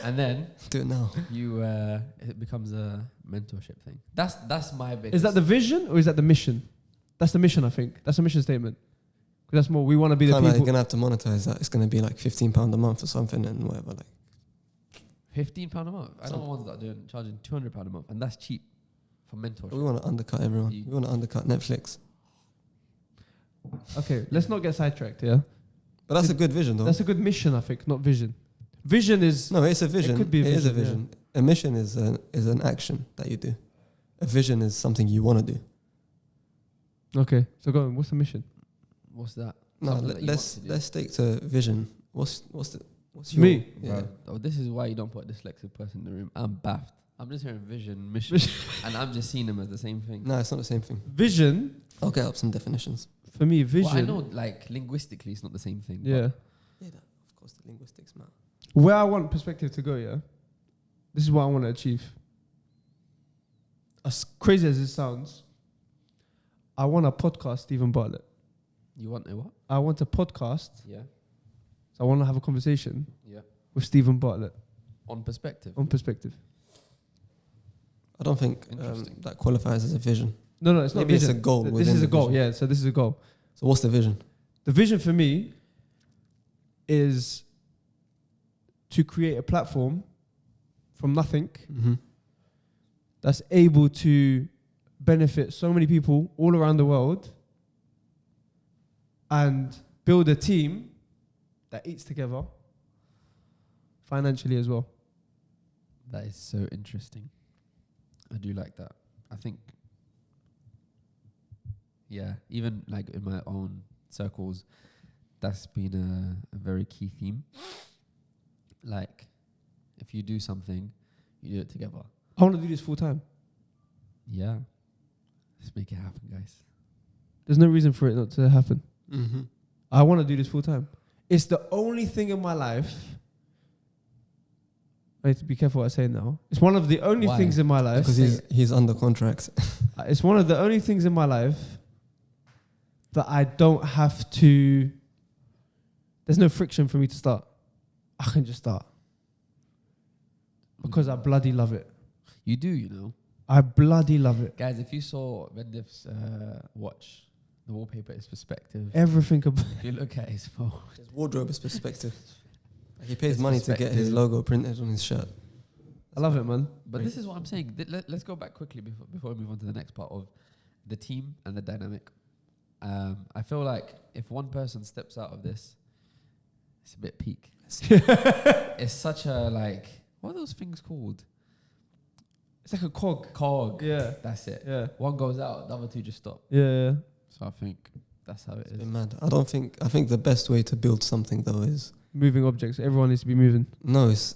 And then do it now. It becomes a mentorship thing. That's my biggest. Is that the vision or is that the mission? That's the mission, I think. That's a mission statement. That's more. We want to be the people. You're gonna have to monetize that. It's gonna be like £15 a month or something, and whatever. £15 a month. I know ones that are charging £200 a month, and that's cheap for mentorship. We want to undercut everyone. We want to undercut Netflix. Okay, let's not get sidetracked. Yeah, but that's a good vision, though. That's a good mission, I think, not vision. Vision is it's a vision. It could be a vision. It is a vision. Yeah. A mission is an action that you do. A vision is something you want to do. Okay, so go on. What's the mission? What's that? No, let's stick to vision. What's your me? Yeah. Oh, this is why you don't put a dyslexic person in the room. I'm baffed. I'm just hearing vision, mission, and I'm just seeing them as the same thing. No, it's not the same thing. Vision. I'll get up some definitions. For me, vision. Well, I know, linguistically, it's not the same thing. Yeah. Of course, the linguistics matter. Where I want Perspeqtive to go, yeah. This is what I want to achieve. As crazy as it sounds, I want to podcast Stephen Bartlett. You want a what? I want to podcast. Yeah. So I want to have a conversation. Yeah. With Stephen Bartlett. On Perspeqtive. Perspeqtive. I don't think that qualifies as a vision. No, it's not. Maybe it's a goal. This is a goal. Vision. Yeah. So this is a goal. So what's the vision? The vision for me is to create a platform from nothing that's able to benefit so many people all around the world and build a team that eats together financially as well. That is so interesting. I do like that. I think, even in my own circles, that's been a very key theme. If you do something, you do it together. I want to do this full time. Yeah. Let's make it happen, guys. There's no reason for it not to happen. Mm-hmm. I want to do this full time. It's the only thing in my life. I need to be careful what I say now. It's one of the only things in my life. Because he's under contract. It's one of the only things in my life that I don't have to... There's no friction for me to start. I can just start. Because I bloody love it. You do, I bloody love it. Guys, if you saw Vendiv's watch, the wallpaper is Perspeqtive. Everything If you look at his phone. His wardrobe is Perspeqtive. He pays money to get his logo printed on his shirt. I love it, man. But this is what I'm saying. Let's go back quickly before we move on to the next part of the team and the dynamic. I feel like if one person steps out of this, it's a bit peak. It's such a like, what are those things called? It's like a cog. Cog. Yeah. That's it. Yeah. One goes out, the other two just stop. Yeah. So I think that's how it It's is. a bit mad. I think the best way to build something though is Moving objects. Everyone needs to be moving. it's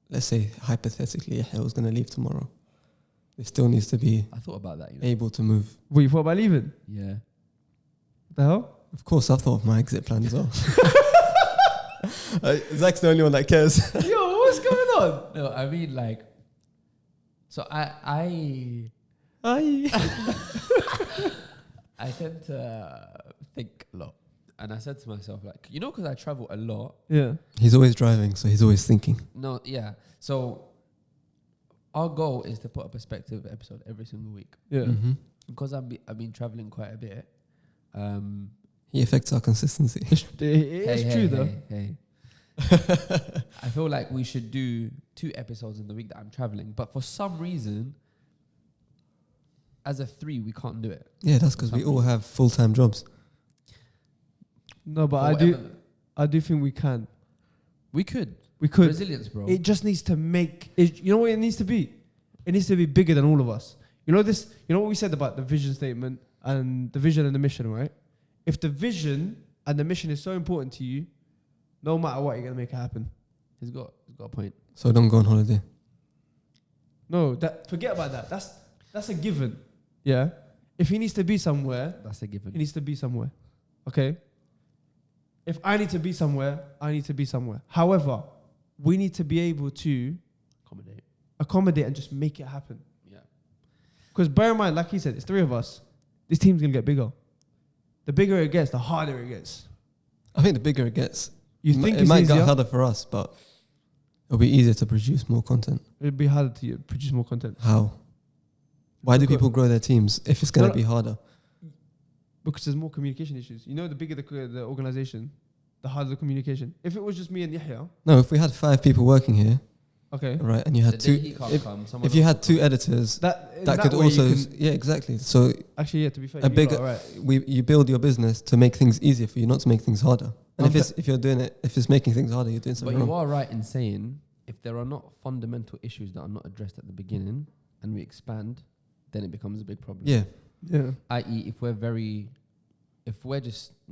let's say hypothetically Yahya was gonna leave tomorrow. It still needs to be I thought about that. able to move. What, you thought about leaving? Yeah. What the hell? Of course, I've thought of my exit plan as well. Zak's the only one that cares. Yo, what's going on? No, I mean like. So I tend to think a lot, and I said to myself like, because I travel a lot. Yeah. He's always driving, so he's always thinking. No, yeah. So our goal is to put a perspective episode every single week Yeah. Mm-hmm. because I've been traveling quite a bit. He affects our consistency. It's true though. Hey. I feel like we should do 2 episodes in the week that I'm traveling, but for some reason, as a 3, we can't do it. Yeah, that's because we all have full-time jobs. No, but For I do think we can. We could. We could. Resilience, bro. It just needs to make it. You know what it needs to be? It needs to be bigger than all of us. You know this. You know what we said about the vision statement and the vision and the mission, right? If the vision and the mission is so important to you, no matter what, you're gonna make it happen. He's got a point. So don't go on holiday. No, forget about that. That's a given. Yeah. If he needs to be somewhere, That's a given. he needs to be somewhere. Okay. If I need to be somewhere, I need to be somewhere. However, we need to be able to accommodate and just make it happen. Yeah. Because bear in mind, like he said, it's 3 of us. This team's gonna get bigger. The bigger it gets, the harder it gets. I think the bigger it gets, You think it it's might easier? get harder for us, but it'll be easier to produce more content. It'd be harder to produce more content. How? Why do Because- people grow their teams if it's going to No, be harder? Because there's more communication issues. You know, the bigger the organization, the harder the communication. If it was just me and Yahya, No, if we had 5 people working here, okay, right, and you had The day 2, he can't if- come, someone if you else had will 2 come. editors, that could way also, you can, yeah, exactly. So actually, yeah. To be fair, a you bigger- are right. you build your business to make things easier for you, not to make things harder. And I'm if you're doing it, if it's making things harder, you're doing But something you wrong. are right in saying if there are not fundamental issues that are not addressed at the beginning and we expand, then it becomes a big problem. Yeah, Yeah. I.e., if we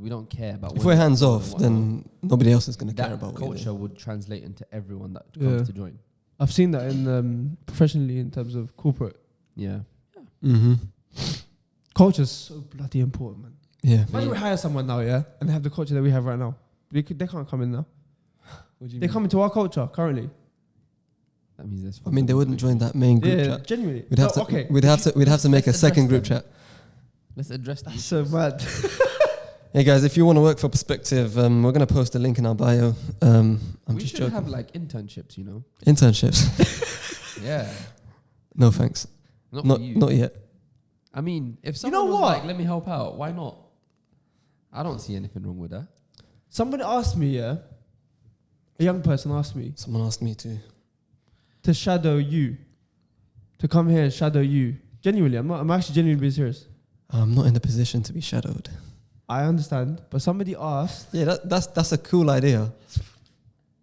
don't care about. if what we're we hands do and off, whatnot, then nobody else is going to care that about what you're culture doing. would translate into everyone that Yeah. comes to join. I've seen that in professionally in terms of corporate Yeah. Mm-hmm. culture's so bloody important, man. Yeah. Imagine we hire someone now, yeah, and they have the culture that we have right now. They can't come in now. What do you They mean? come into our culture currently. That means there's. I mean, they wouldn't join that main group Yeah, chat. genuinely. We'd have No, to. okay. We'd have to make a let's second address group them. chat. Let's address That's these. so mad. Hey guys, if you want to work for Perspeqtive, we're gonna post a link in our bio. I'm We just should joking. have like internships, Internships. Yeah. No thanks. Not Not for you. not yet. I mean, if know someone was what? like, "Let me help out," why not? I don't see anything wrong with that. Somebody asked me, yeah, a young person asked me Someone asked me to shadow you, to come here and shadow you. Genuinely, I'm actually genuinely being serious. I'm not in the position to be shadowed. I understand, but somebody asked. Yeah, that's a cool idea.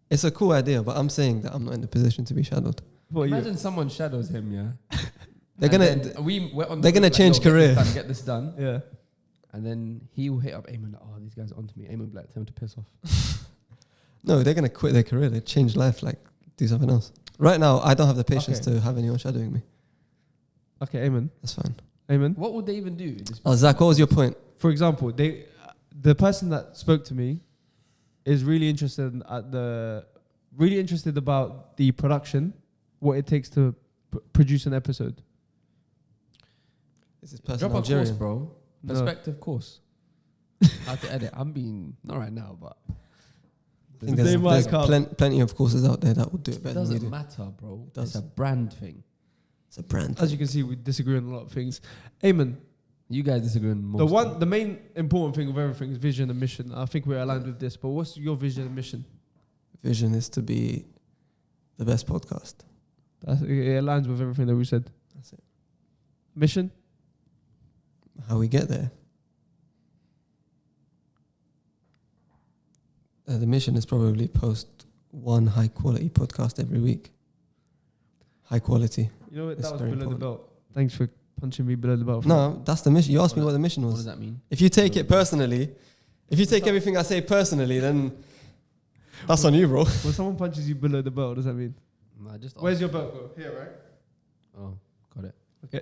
It's a cool idea, but I'm saying that I'm not in the position to be shadowed. What you? Imagine someone shadows him, yeah. They're And gonna then we're on they're the gonna group, change "Yo, career." Get this done. Yeah. And then he will hit up Eamon like, "Oh, these guys are onto me." Eamon will be like, "Tell him to piss off." No, they're gonna quit their career. They change life, like do something else. Right now, I don't have the patience Okay. to have anyone shadowing me. Okay, amen. That's fine. Amen. What would they even do? Just Zach, what was your point? For example, the person that spoke to me is really interested about the production, what it takes to produce an episode. Is this person drop a course, Algerian? bro. No. Perspective course. How to edit? I'm being not right now, but I think They there's, might there's come. plenty of courses out there that will do it it better than we doesn't do. matter, bro. It does. It's a brand thing. It's a brand. As you can see, we disagree on a lot of things. Amen. You guys disagree on most. The main important thing of everything is vision and mission. I think we're aligned with this. But what's your vision and mission? Vision is to be the best podcast. It aligns with everything that we said. That's it. Mission? how we get there. The mission is probably post one high quality podcast every week. High quality. You know what? It's That was very below the important. belt. Thanks for punching me below the belt. No, that's the mission. You asked me What what the mission What was. does that mean? If you take it personally, if you take everything I say personally, then that's on you, bro. When someone punches you below the belt, what does that mean? No, I just Where's your belt go? Here, right? Oh, got it. Okay.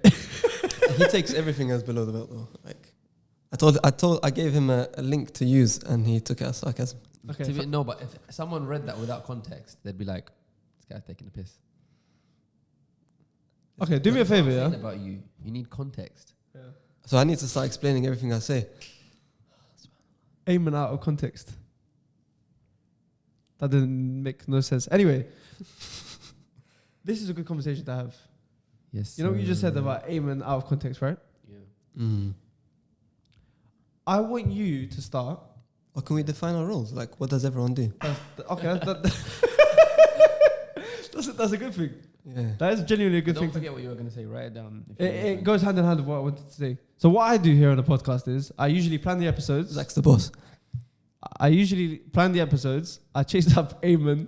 He takes everything as below the belt, though. Like, I gave him a link to use, and he took it as sarcasm. Okay. No, but if someone read that without context, they'd be like, "This guy's taking a piss." Okay, do me a favor, What I'm yeah? saying about you, you need context. So I need to start explaining everything I say. Aiming out of context. That didn't make no sense. Anyway, this is a good conversation to have. Yes. You know what you just said about aiming out of context, right? Yeah. Mm. I want you to start. Or can we define our roles? Like, what does everyone do? That's a good thing. Yeah. That is genuinely a good Don't thing. forget what you were going to say. Write it down. It goes hand in hand with what I wanted to say. So what I do here on the podcast is I usually plan the episodes. Zach's the boss. I usually plan the episodes. I chase up Eamon,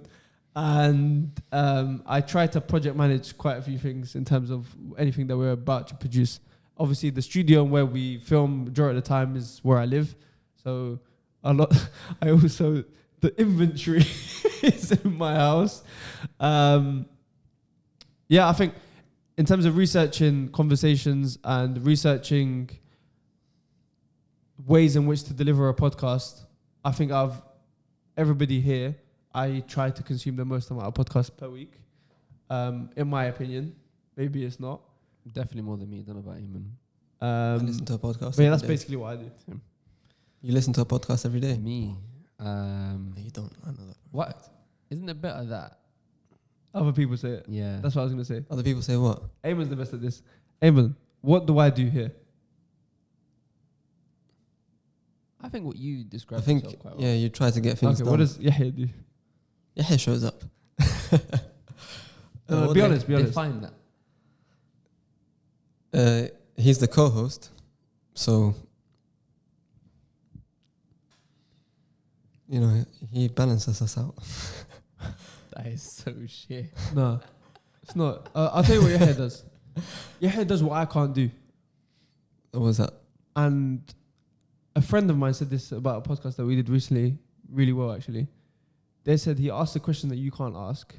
and I try to project manage quite a few things in terms of anything that we're about to produce. Obviously, the studio where we film majority of the time is where I live, so a lot. I also the inventory is in my house. Yeah, I think in terms of researching conversations and researching ways in which to deliver a podcast, I think everybody here, I try to consume the most amount of podcasts per week. In my opinion, maybe it's not. Definitely more than me. Don't know about Eamon. I listen to a podcast. But yeah, every that's day. basically what I do. You listen to a podcast every day? Me. No, you don't. I know that. What? Isn't it better that? Other people say it. Yeah. That's what I was going to say. Other people say what? Eamon's the best at this. Eamon, what do I do here? I think what you I described think, yourself quite well. yeah, you try to get things Okay, done. what does Yahya do? Yahya shows up. No, be honest, be honest. Define that. He's the co-host, so you know he balances us out. That is so shit. No, it's not. I'll tell you what Yahya does. Yahya does what I can't do. What was that? And a friend of mine said this about a podcast that we did recently, really well actually. They said he asked a question that you can't ask,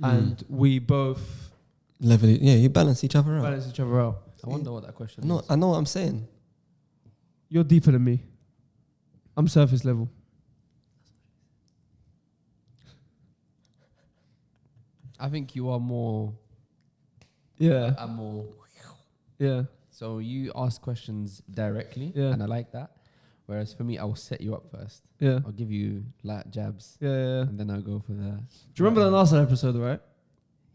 and we both Level it. Yeah, you balance each other out. balance each other out. I wonder what that question No, is. I know what I'm saying. You're deeper than me. I'm surface level. I think you are more. Yeah, I'm more. yeah. So you ask questions directly, Yeah. and I like that. Whereas for me, I will set you up first. Yeah. I'll give you light jabs, Yeah, yeah. and then I'll go for the. Do you remember the last episode, right?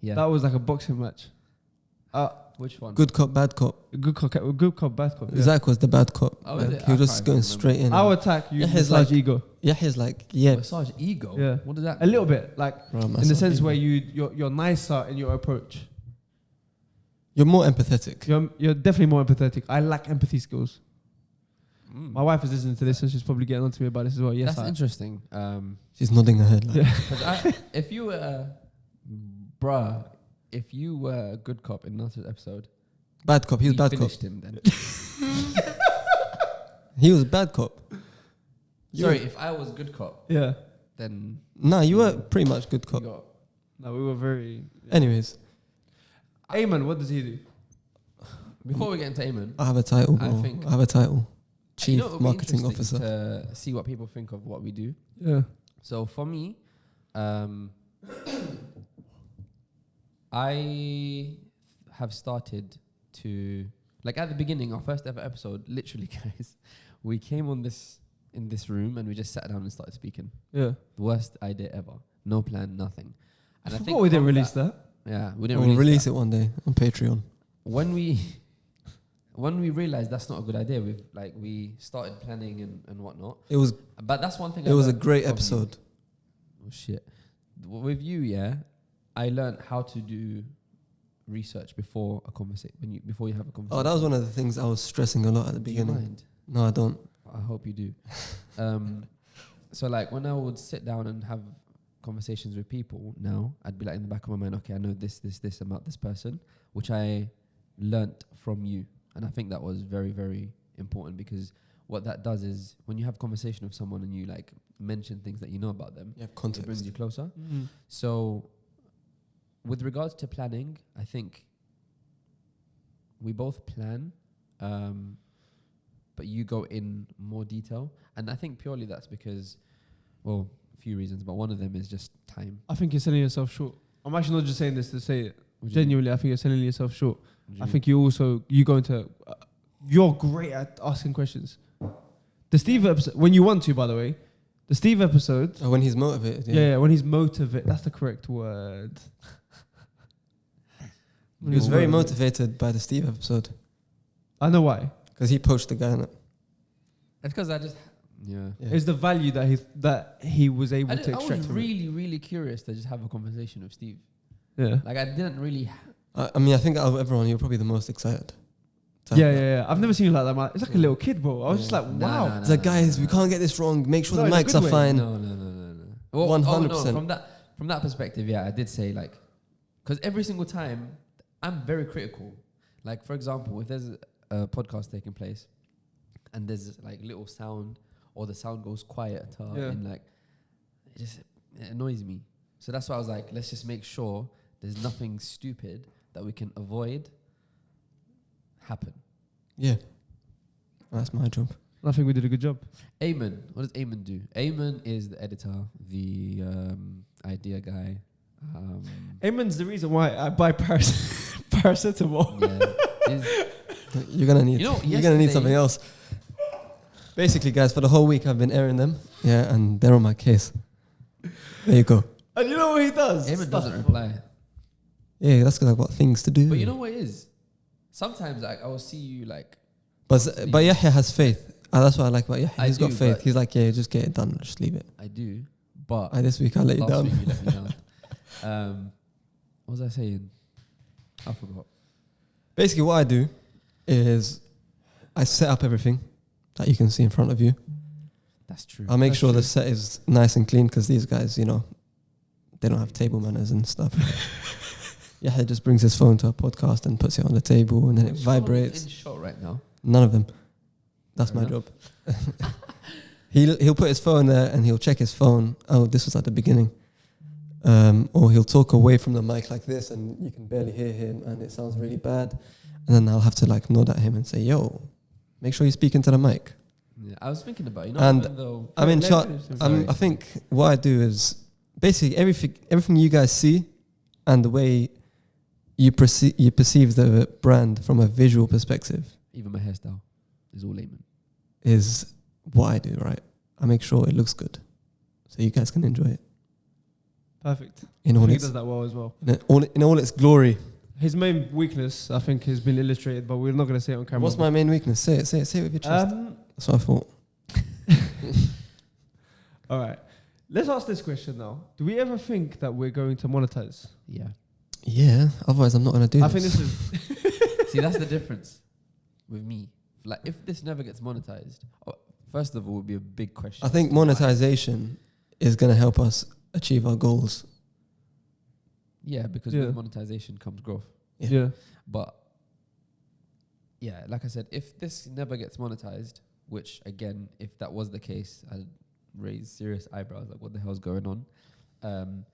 Yeah. That was like a boxing match. Which one? Good cop, bad cop. Good cop, bad cop. Yeah. Zach was the bad cop. Oh, man. is it? He was I just can't going remember. straight in. Our attack, you Yahya's massage like- ego. Yahya's like, yeah, Massage ego. Yeah. What does that? A little bit, like bro, in the massage sense ego. where you're nicer in your approach. You're more empathetic. You're definitely more empathetic. I lack empathy skills. Mm. My wife is listening to this and she's probably getting on to me about this as well. Yes, That's interesting. She's nodding her head. Like, Yeah. 'Cause if you were, if you were a good cop in last episode, bad cop. He was you bad cop. finished him then. He was bad cop. Sorry, if I was good cop, Yeah. then Nah, you were pretty much good you cop. got. No, we were very. Anyways, Eamon, what does he do? Before we get into Eamon, I have a title, I bro. think- I have a title. Chief you know, it would be Marketing interesting Officer. to see what people think of what we do. Yeah. So for me, I have started to, like at the beginning, our first ever episode, literally, guys, we came on this in this room and we just sat down and started speaking. Yeah. The worst idea ever. No plan, nothing. And I forgot we didn't from release that. Yeah, we didn't We'll release that. it one day on Patreon. When we realized that's not a good idea, we started planning and whatnot. It was But that's one thing. it I was a learned great of you. episode. Oh shit! With you, yeah, I learned how to do research before a conversation before you have a conversation? Oh, that was one of the things I was stressing a lot at the Do you beginning. mind? No, I don't. I hope you do. So like when I would sit down and have conversations with people now, I'd be like in the back of my mind, okay, I know this about this person, which I learnt from you. And I think that was very, very important, because what that does is when you have conversation with someone and you like mention things that you know about them, You have it brings context. you closer. Mm. So with regards to planning, I think we both plan, but you go in more detail. And I think purely that's because, well, a few reasons, but one of them is just time. I think you're selling yourself short. I'm actually not just saying this to say it. What do you Genuinely, I think you're selling yourself short. mean? I think you go into, you're great at asking questions. The Steve episode, when you want to, by the way, the Steve episode, Oh, when he's motivated. yeah, when he's motivated, that's the correct word. He was very motivated by the Steve episode I know why. because he poached the guy in it. It's because I just, yeah. Yeah. It's the value that he was able to I extract was from really, really curious to just have a conversation with Steve. it. Yeah. Like I didn't really. I mean, I think out of everyone, you're probably the most excited. to Yeah, have yeah, that. yeah. I've never seen you like that, man. It's like a little kid, bro. I was just like, Nah, wow. nah, It's like, guys, we can't get this wrong. Make sure No, the in a mics good are way. fine. No. Well, 100%. no, from that perspective, yeah, I did say like, because every single time I'm very critical. Like for example, if there's a podcast taking place and there's like little sound or the sound goes quiet and like it annoys me. So that's why I was like, let's just make sure there's nothing stupid that we can avoid happen. Yeah. That's my job. I think we did a good job. Eamon, what does Eamon do? Eamon is the editor, the idea guy. Eamon's the reason why I buy paracetamol. Yeah, You're gonna need. You know, you're gonna need yesterday- something else. Basically, guys, for the whole week I've been airing them. Yeah, and they're on my case. There you go. And you know what he does? Eamon Stuff. doesn't reply. Yeah, that's because I've got things to do. But you know what it is? Sometimes I will see you like. But Yahya has faith. That's what I like about Yahya. I He's got do, faith. but- He's like, yeah, just get it done. Just leave it. I do, but This week I'll let you last down. week you let me down. What was I saying? I forgot. Basically, what I do is I set up everything that you can see in front of you. That's true. I'll make That's sure true. the set is nice and clean because these guys, you know, they don't have table manners and stuff. Yahya just brings his phone to a podcast and puts it on the table and then it Which one is vibrates. in shot right now. None of them. That's Fair my enough. job. He'll put his phone there and he'll check his phone. Oh, this was at the beginning. Or he'll talk away from the mic like this and you can barely hear him and it sounds really bad. And then I'll have to like nod at him and say, yo, make sure you speak into the mic. Yeah, I was thinking about And even though I'm in Let charge. me finish. Sorry. I think what I do is basically everything you guys see and the way you perceive the brand from a visual perspective even my hairstyle is all Eamon. is what I do, right? I make sure it looks good so you guys can enjoy it Perfect. in I all think he its does that well as well. in all its glory. His main weakness, I think, has been illustrated, but we're not going to say it on camera. What's my main weakness? Say it with your chest. That's what I thought. All right. Let's ask this question now. Do we ever think that we're going to monetize? Yeah. Yeah, otherwise I'm not going to do I this. think this is... See, that's the difference with me. Like, if this never gets monetized, first of all, it would be a big question. I think as to why. monetization is going to help us achieve our goals. Yeah, because Yeah. with monetization comes growth. Yeah. But yeah, like I said, if this never gets monetized, which again, if that was the case, I'd raise serious eyebrows, like what the hell's going on?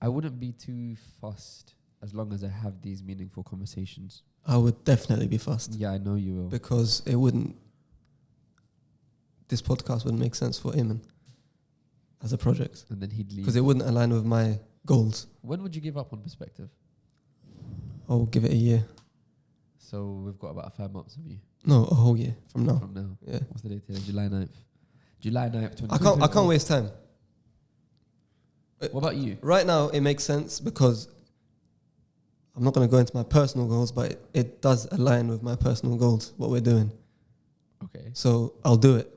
I wouldn't be too fussed as long as I have these meaningful conversations. I would definitely be fussed Yeah, I know you will. because this podcast wouldn't make sense for Eamon as a project And then he'd leave. because it wouldn't align with my goals. When would you give up on Perspeqtive? I'll give it a year. So we've got about 5 months of you No, a whole year from now. from now. Yeah. What's the date today? July 9th. July 9th, I can't waste time. What about you? Right now, it makes sense because I'm not going to go into my personal goals, but it does align with my personal goals, what we're doing. Okay. So I'll do it.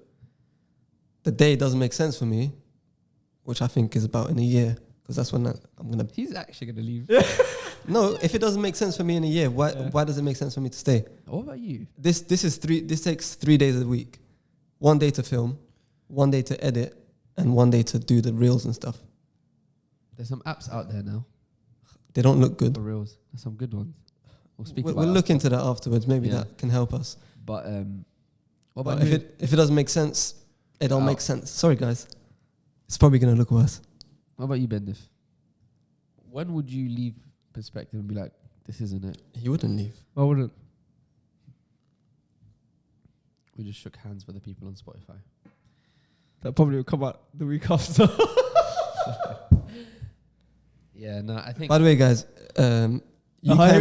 The day doesn't make sense for me, which I think is about in a year, because that's when I'm gonna. He's actually gonna leave. No, if it doesn't make sense for me in a year, why does it make sense for me to stay? What about you? This takes 3 days a week, 1 day to film, 1 day to edit, and 1 day to do the reels and stuff. There's some apps out there now They don't look good. for reels. There's some good ones. We'll speak We'll about it look after. into that afterwards. Maybe Yeah. that can help us. But what But about you? if it doesn't make sense, it don't Out. make sense. Sorry, guys. It's probably gonna look worse. What about you, Bendif? When would you leave Perspeqtive and be like, this isn't it? He wouldn't leave. I wouldn't. We just shook hands with the people on Spotify. That probably will come out the week after. Yeah, no, I think. By the way, guys, Here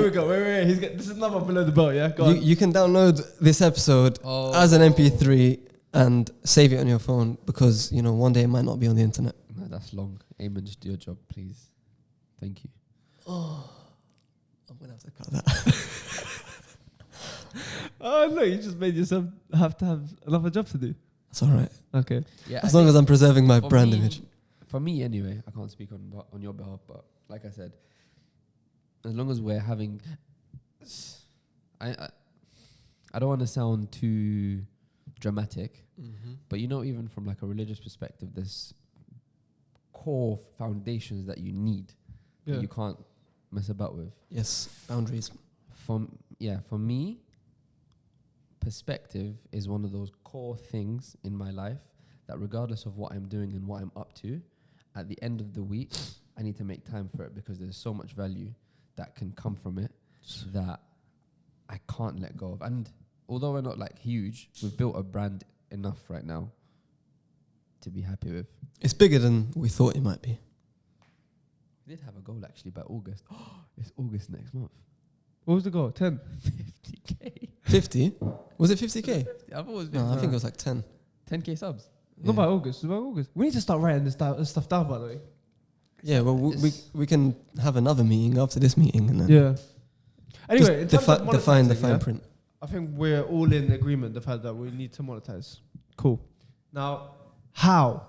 we go. Wait. This is another below the belt, yeah? Go on. you can download this episode as an MP3 and save it on your phone because, one day it might not be on the internet. No, that's long. Eamon, just do your job, please. Thank you. Oh, I'm going to have to cut that. Oh, no, you just made yourself have to have another job to do. That's all right. Okay. Yeah, As long as I'm preserving my for brand me- image. For me, anyway, I can't speak on your behalf, but like I said, as long as we're having, I don't want to sound too dramatic, but even from like a religious perspective, there's core foundations that you need that you can't mess about with. Yes, boundaries. For me, Perspeqtive is one of those core things in my life that regardless of what I'm doing and what I'm up to, at the end of the week, I need to make time for it because there's so much value that can come from it that I can't let go of. And although we're not like huge, we've built a brand enough right now to be happy with. It's bigger than we thought it might be. We did have a goal actually by August. It's August next month. What was the goal? 10? 50k. 50? Was it 50k? I've always No, been I think it was like 10. 10k subs. Not by August. It's by August. We need to start writing this stuff down, by the way. Yeah, well, we can have another meeting after this meeting and then Yeah. Anyway, in just terms of define the monetizing, fine print. I think we're all in agreement the fact that we need to monetize. Cool. Now, how?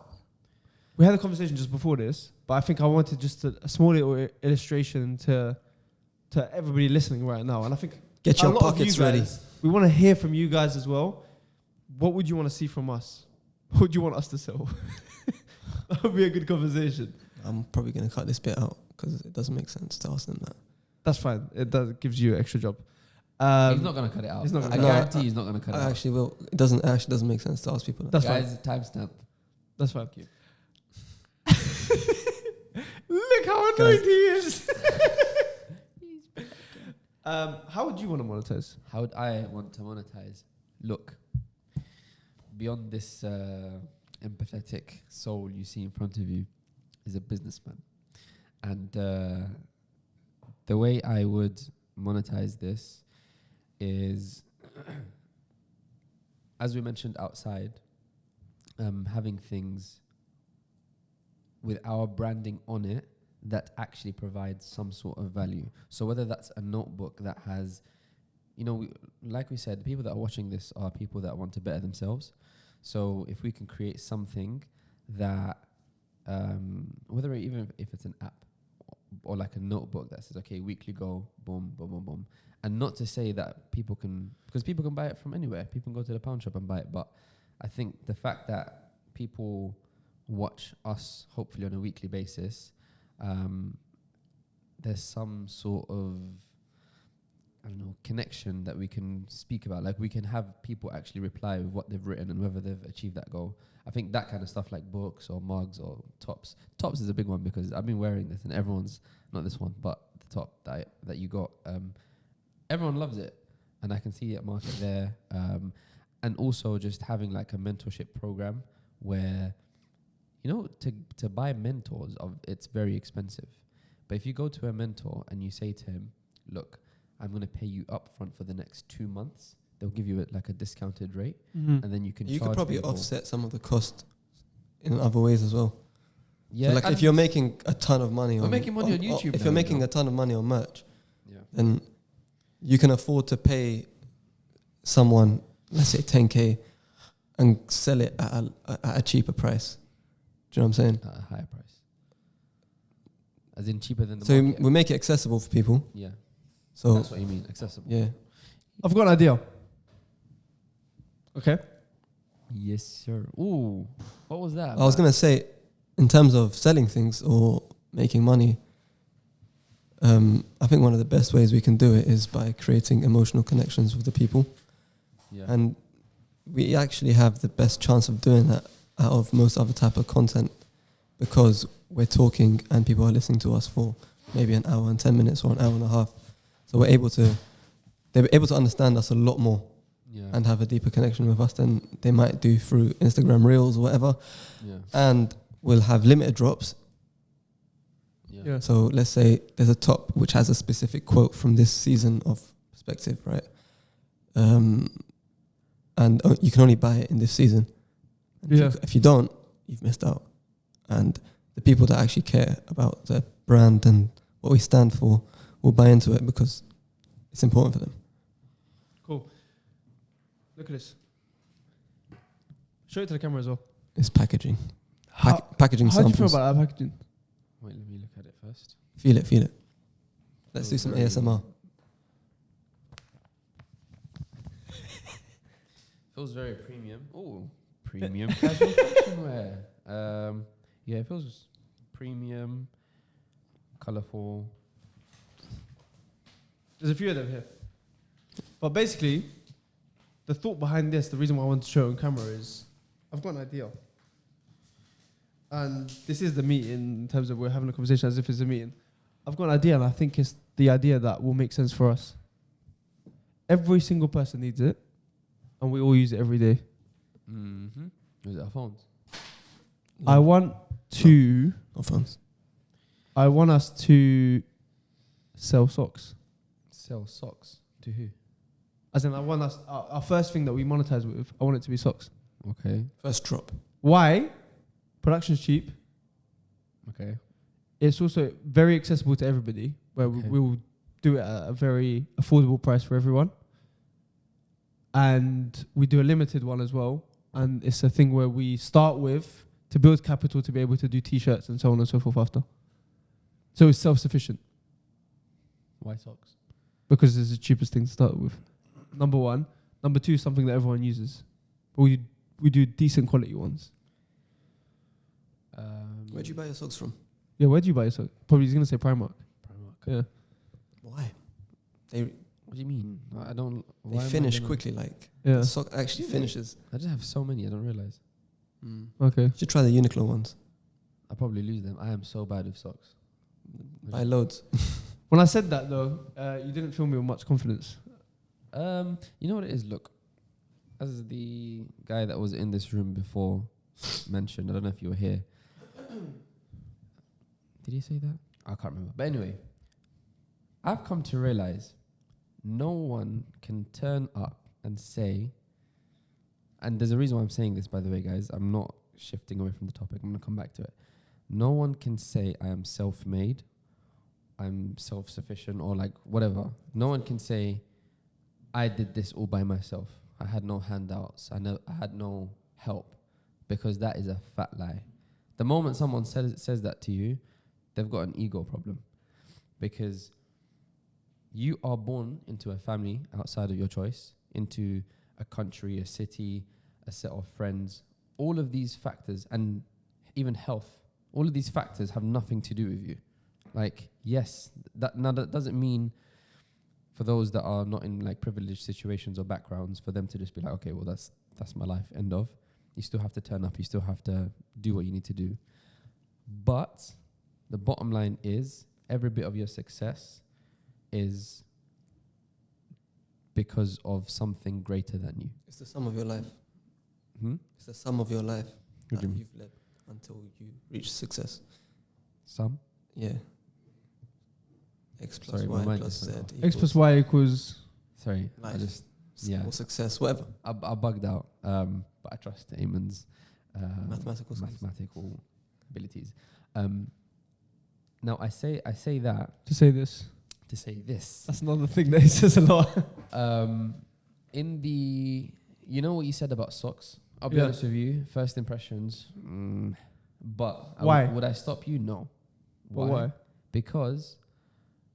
We had a conversation just before this, but I think I wanted just a small little illustration to everybody listening right now. And I think Get a your lot of pockets you ready. guys, we want to hear from you guys as well. What would you want to see from us? What would you want us to sell? That would be a good conversation. I'm probably going to cut this bit out because it doesn't make sense to ask them that. That's fine. It gives you an extra job. He's not going to cut it out. he's not gonna I cut it out. guarantee he's not going to cut it I out. actually will. It doesn't make sense to ask people that. That's Guys, timestamp. That's fine. Look how annoyed he is. How would you want to monetize? How would I want to monetize? Look, beyond this empathetic soul you see in front of you is a businessman. And the way I would monetize this is, as we mentioned outside, having things with our branding on it that actually provides some sort of value. So whether that's a notebook that has, like we said, the people that are watching this are people that want to better themselves. So if we can create something that, whether even if it's an app or like a notebook that says, okay, weekly goal, boom, boom, boom, boom. And not to say that people can buy it from anywhere. People can go to the pawn shop and buy it. But I think the fact that people watch us, hopefully on a weekly basis, there's some sort of, connection that we can speak about. Like we can have people actually reply with what they've written and whether they've achieved that goal. I think that kind of stuff like books or mugs or tops. Tops is a big one because I've been wearing this and everyone's, not this one, but the top that you got, everyone loves it. And I can see it market there. And also just having like a mentorship program where, to buy mentors, it's very expensive. But if you go to a mentor and you say to him, look, I'm going to pay you upfront for the next 2 months, they'll give you like a discounted rate, and then you can You charge could probably people. offset some of the cost in other ways as well. Yeah, So like if you're making a ton of money on making money on YouTube if now, you're making a ton of money on merch, yeah. then you can afford to pay someone, let's say 10k, and sell it at a cheaper price. Do you know what I'm saying? At a higher price. As in cheaper than the So market. we make it accessible for people. Yeah. So That's what you mean, accessible. yeah. I've got an idea. Okay. Yes, sir. Ooh, what was that? I was gonna say, in terms of selling things or making money, I think one of the best ways we can do it is by creating emotional connections with the people. Yeah. And we actually have the best chance of doing that out of most other type of content, because we're talking and people are listening to us for maybe an hour and 10 minutes or an hour and a half. So they're able to understand us a lot more Yeah. and have a deeper connection with us than they might do through Instagram Reels or whatever. Yeah. And we'll have limited drops. Yeah. So let's say there's a top which has a specific quote from this season of Perspeqtive, right? And you can only buy it in this season. And Yeah. if you don't, you've missed out. And the people that actually care about the brand and what we stand for will buy into it because it's important for them. Cool. Look at this. Show it to the camera as well. It's packaging. How Packaging do you feel samples. about that packaging? Wait, let me look at it first. Feel it. Let's Oh, do some very- ASMR. Feels very premium. Oh, premium casual fashion wear. Yeah, it feels premium, colourful. There's a few of them here. But basically, the thought behind this, the reason why I want to show it on camera is I've got an idea. And this is the meeting in terms of we're having a conversation as if it's a meeting. I've got an idea, and I think it's the idea that will make sense for us. Every single person needs it, and we all use it every day. Mm-hmm. Is it our phones? I want to... No phones. I want us to sell socks. Sell socks to who? As in, I want us... Our first thing that we monetize with, I want it to be socks. Okay. First drop. Why? Production's cheap. Okay. It's also very accessible to everybody, where Okay. we will do it at a very affordable price for everyone. And we do a limited one as well. And it's a thing where we start with to build capital to be able to do T-shirts and so on and so forth after. So it's self-sufficient Why socks? because it's the cheapest thing to start with. Number one. Number two, something that everyone uses. But we do decent quality ones. Where'd you buy your socks from? Yeah, where do you buy your socks? Probably he's going to say Primark. Primark. Yeah. Why? They What do you mean? I don't. they why am I finish gonna- quickly. Like Yeah. the sock actually Yeah. finishes. I just have so many. I don't realize. Okay. You should try the Uniqlo ones. I probably lose them. I am so bad with socks. Buy loads. When I said that though, you didn't feel me with much confidence. You know what it is? Look, as the guy that was in this room before mentioned, I don't know if you were here. Did he say that? I can't remember. But anyway, I've come to realize no one can turn up and say, and there's a reason why I'm saying this, by the way, guys. I'm not shifting away from the topic. I'm going to come back to it. No one can say I am self-made, I'm self-sufficient, or like whatever. No one can say I did this all by myself. I had no handouts. I had no help, because that is a fat lie. The moment someone says that to you, they've got an ego problem, because you are born into a family outside of your choice, into a country, a city, a set of friends. All of these factors, and even health, all of these factors have nothing to do with you. Like, yes, that doesn't mean for those that are not in like privileged situations or backgrounds for them to just be like, okay, well, that's my life, end of. You still have to turn up. You still have to do what you need to do. But the bottom line is every bit of your success is because of something greater than you. It's the sum of your life. Hmm? It's the sum of your life What that do you mean? you've led until you reach success. Some? Yeah. X plus Sorry, my Y mind plus just Z went off. X plus Y equals... Sorry, life. I just Yeah. Or success, whatever. I bugged out. But I trust Eamon's Mathematical skills. mathematical abilities. Now I say that To say this. to say this. That's another thing that he says a lot. In the, you know what you said about socks? I'll be Yeah. honest with you. First impressions, but Why? would I stop you? No. But why? because,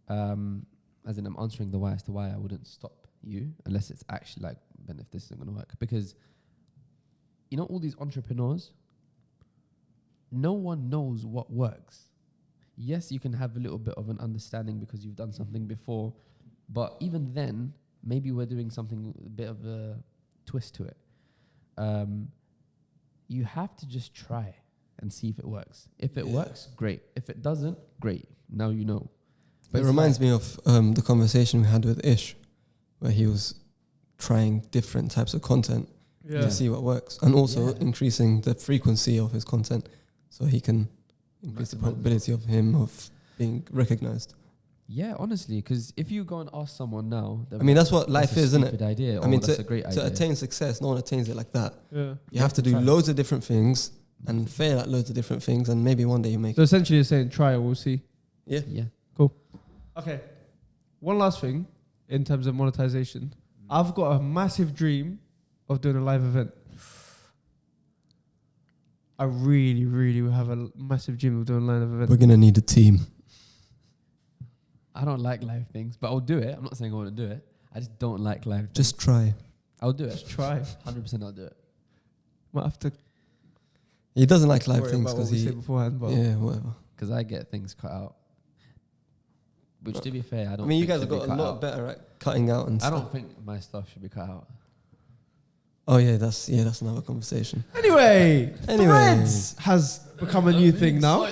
as in I'm answering the why as to why I wouldn't stop you unless it's actually like, Ben, if this isn't going to work. Because, you know, all these entrepreneurs, no one knows what works. Yes, you can have a little bit of an understanding because you've done something before, but even then, maybe we're doing something, a bit of a twist to it. You have to just try and see if it works. If it works, great. If it doesn't, great. Now you know. But it reminds me of the conversation we had with Ish, where he was trying different types of content to see what works, and also increasing the frequency of his content so he can increase the probability of him of being recognized. Yeah, honestly, because if you go and ask someone now, I mean, that's what life is, isn't it? Idea, I mean, that's a great idea. To attain success, no one attains it like that. Yeah. You have to do loads of different things and fail at loads of different things, and maybe one day you make So it. essentially you're saying try and we'll see. Yeah. Cool. Okay. One last thing in terms of monetization. I've got a massive dream of doing a live event. I really, really have a massive dream of doing a live event. We're going to need a team. I don't like live things, but I'll do it. I'm not saying I want to do it. I just don't like live things. Just try. I'll do it. Just try. 100% I'll do it. Might have to He doesn't like live worry things about what because we he... say beforehand, but Yeah, whatever. Because I get things cut out. Which, to be fair, I don't I mean, you think guys have should got be a cut lot out. better at cutting out and I stuff. don't think my stuff should be cut out. Oh, yeah, that's another conversation. Anyway, Anyway. Threads has become a new thing now.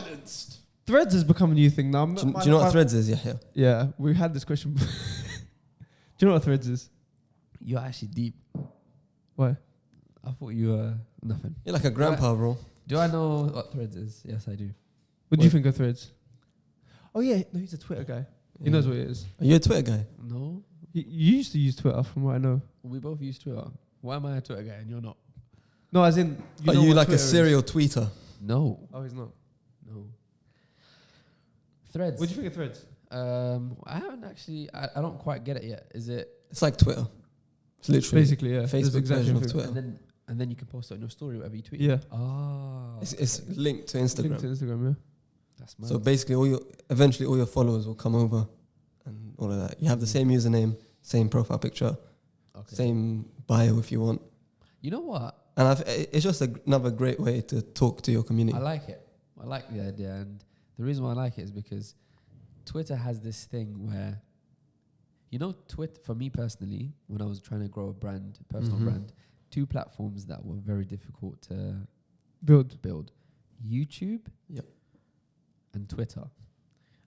Threads has become a new thing now. Do you know what Threads is, Yahya? Yeah, we had this question. Do you know what Threads is? You're actually deep. Why? I thought you were nothing. You're like a grandpa, bro. Do I know what Threads is? Yes, I do. What do you think of Threads? Oh yeah, no, he's a Twitter guy. He knows what it is. Are you a Twitter guy? No, You used to use Twitter, from what I know. we both use Twitter. Why am I a Twitter guy and you're not? No, as in, Are know you what like Twitter a is. serial tweeter? No, Oh, he's not. no. Threads. What do you think of Threads? I haven't actually. I don't quite get it yet. Is it? It's like Twitter. It's literally Basically, yeah. Facebook That's version of the thing. Twitter. And then you can post it on your story, whatever you tweet. Yeah. Ah. It's linked to Instagram. Link to Instagram, yeah. That's mad. So basically, eventually all your followers will come over and all of that. You have the same username, same profile picture, Okay. same bio if you want. You know what? And it's just another great way to talk to your community. I like it. I like the idea, and the reason why I like it is because Twitter has this thing where, you know, Twitter, for me personally, when I was trying to grow a brand, personal brand, two platforms that were very difficult to build. YouTube Yep. and Twitter.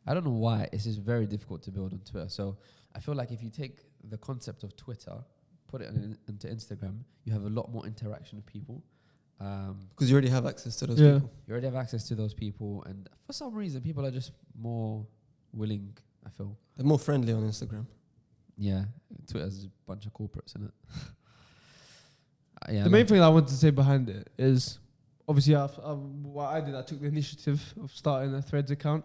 I don't know why, it's just very difficult to build on Twitter. So I feel like if you take the concept of Twitter, put it into Instagram, you have a lot more interaction with people. Because you already have access to those Yeah. people. You already have access to those people, and for some reason, people are just more willing, I feel. They're more friendly on Instagram. Yeah, Twitter's a bunch of corporates, isn't it? Yeah, The main thing I wanted to say behind it is, obviously, what I did, I took the initiative of starting a Threads account.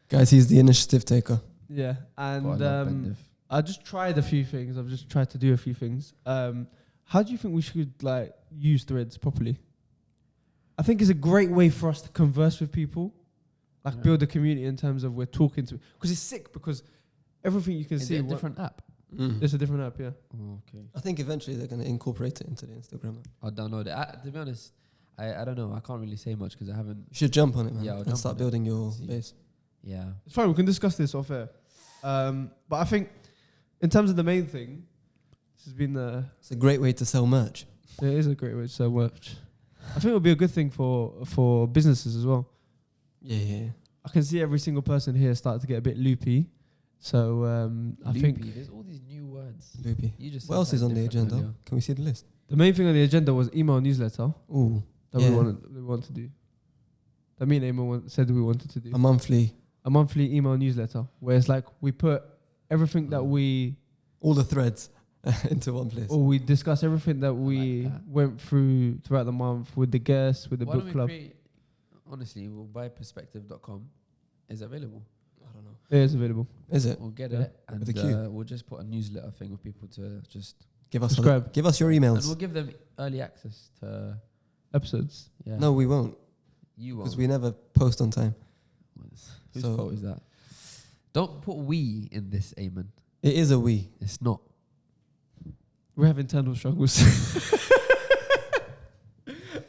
Guys, he's the initiative taker. Yeah, and Oh, I love Bendiv. I just tried a few things. I've just tried to do a few things. How do you think we should use Threads properly? I think it's a great way for us to converse with people, build a community in terms of we're talking to. Because it's sick because everything you can Is see. it a different app? It's a different app, yeah. Oh, okay. I think eventually they're going to incorporate it into the Instagram app. I'll download it. To be honest, I don't know. I can't really say much because I haven't. You should jump on it, man, Yeah, I'll and jump start on it. building your See. base. Yeah. It's fine. We can discuss this off air. But I think in terms of the main thing, this has been It's a great way to sell merch. it is a great way to sell merch. I think it would be a good thing for businesses as well. Yeah. I can see every single person here start to get a bit loopy. So I think Loopy, there's all these new words. Loopy. You just What else said is on the different agenda? earlier. Can we see the list? the main thing on the agenda was email newsletter Ooh, that Yeah. we want to do. That me and Emma said we wanted to do a monthly, a monthly email newsletter where it's like we put everything that we all the threads into one place. or we discuss everything that we that. went throughout the month with the guests, with the Why book don't we club. create, honestly, we'll buy Perspeqtive.com. Is it available? I don't know. It is available. Is it? We'll get Yeah. it, and With a Q. we'll just put a newsletter thing with people to just. Give us Subscribe. give us your And emails. we'll give them early access to. Episodes. Yeah. No, we won't, You won't. because we never post on time. Whose So- fault is that? Don't put we in this, Eamon. It is a we. It's not. We have internal struggles.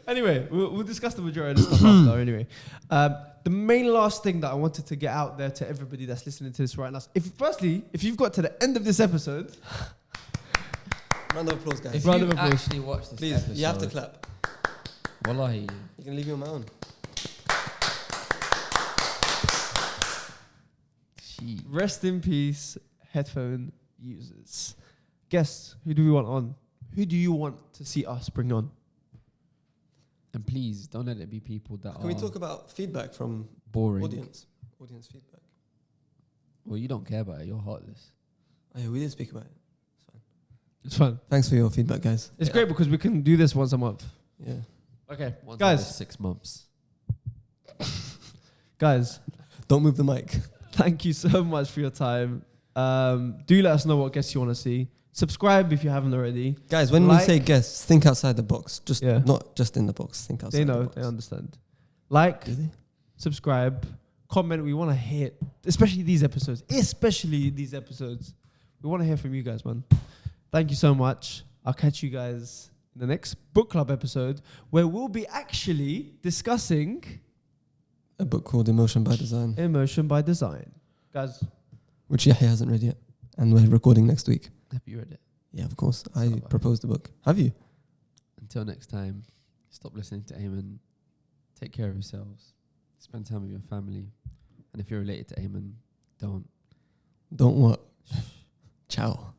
Anyway, we'll discuss the majority of the stuff after. Anyway, the main last thing that I wanted to get out there to everybody that's listening to this right now. If you've got to the end of this episode, round of applause, guys. If Round you of applause. actually watch this Please, episode, you have to clap. Wallahi. You can leave me on my own. rest in peace, headphone users. Guests, who do we want on? Who do you want to see us bring on? And please, don't let it be people that Can we talk about feedback from boring. audience feedback? Well, you don't care about it. You're heartless. Oh, yeah, we did speak about it. It's fine. It's fun. Thanks for your feedback, guys. It's great because we can do this once a month. Yeah. Okay, Once guys. every 6 months. Guys, Don't move the mic. thank you so much for your time. Do let us know what guests you want to see. Subscribe if you haven't already. Guys, when we say guests, think outside the box. Just not just in the box. Think outside They know, the box. they understand. Like, Do they? subscribe, comment. We want to hear, especially these episodes. We want to hear from you guys, man. Thank you so much. I'll catch you guys in the next book club episode where we'll be actually discussing A book called Emotion by Design, Emotion by Design. Guys, which Yahya hasn't read yet. And we're recording next week. Have you read it? Yeah, of course. I So, proposed the book. Have you? Until next time, stop listening to Eamon. Take care of yourselves. Spend time with your family. And if you're related to Eamon, don't. Don't what? Ciao.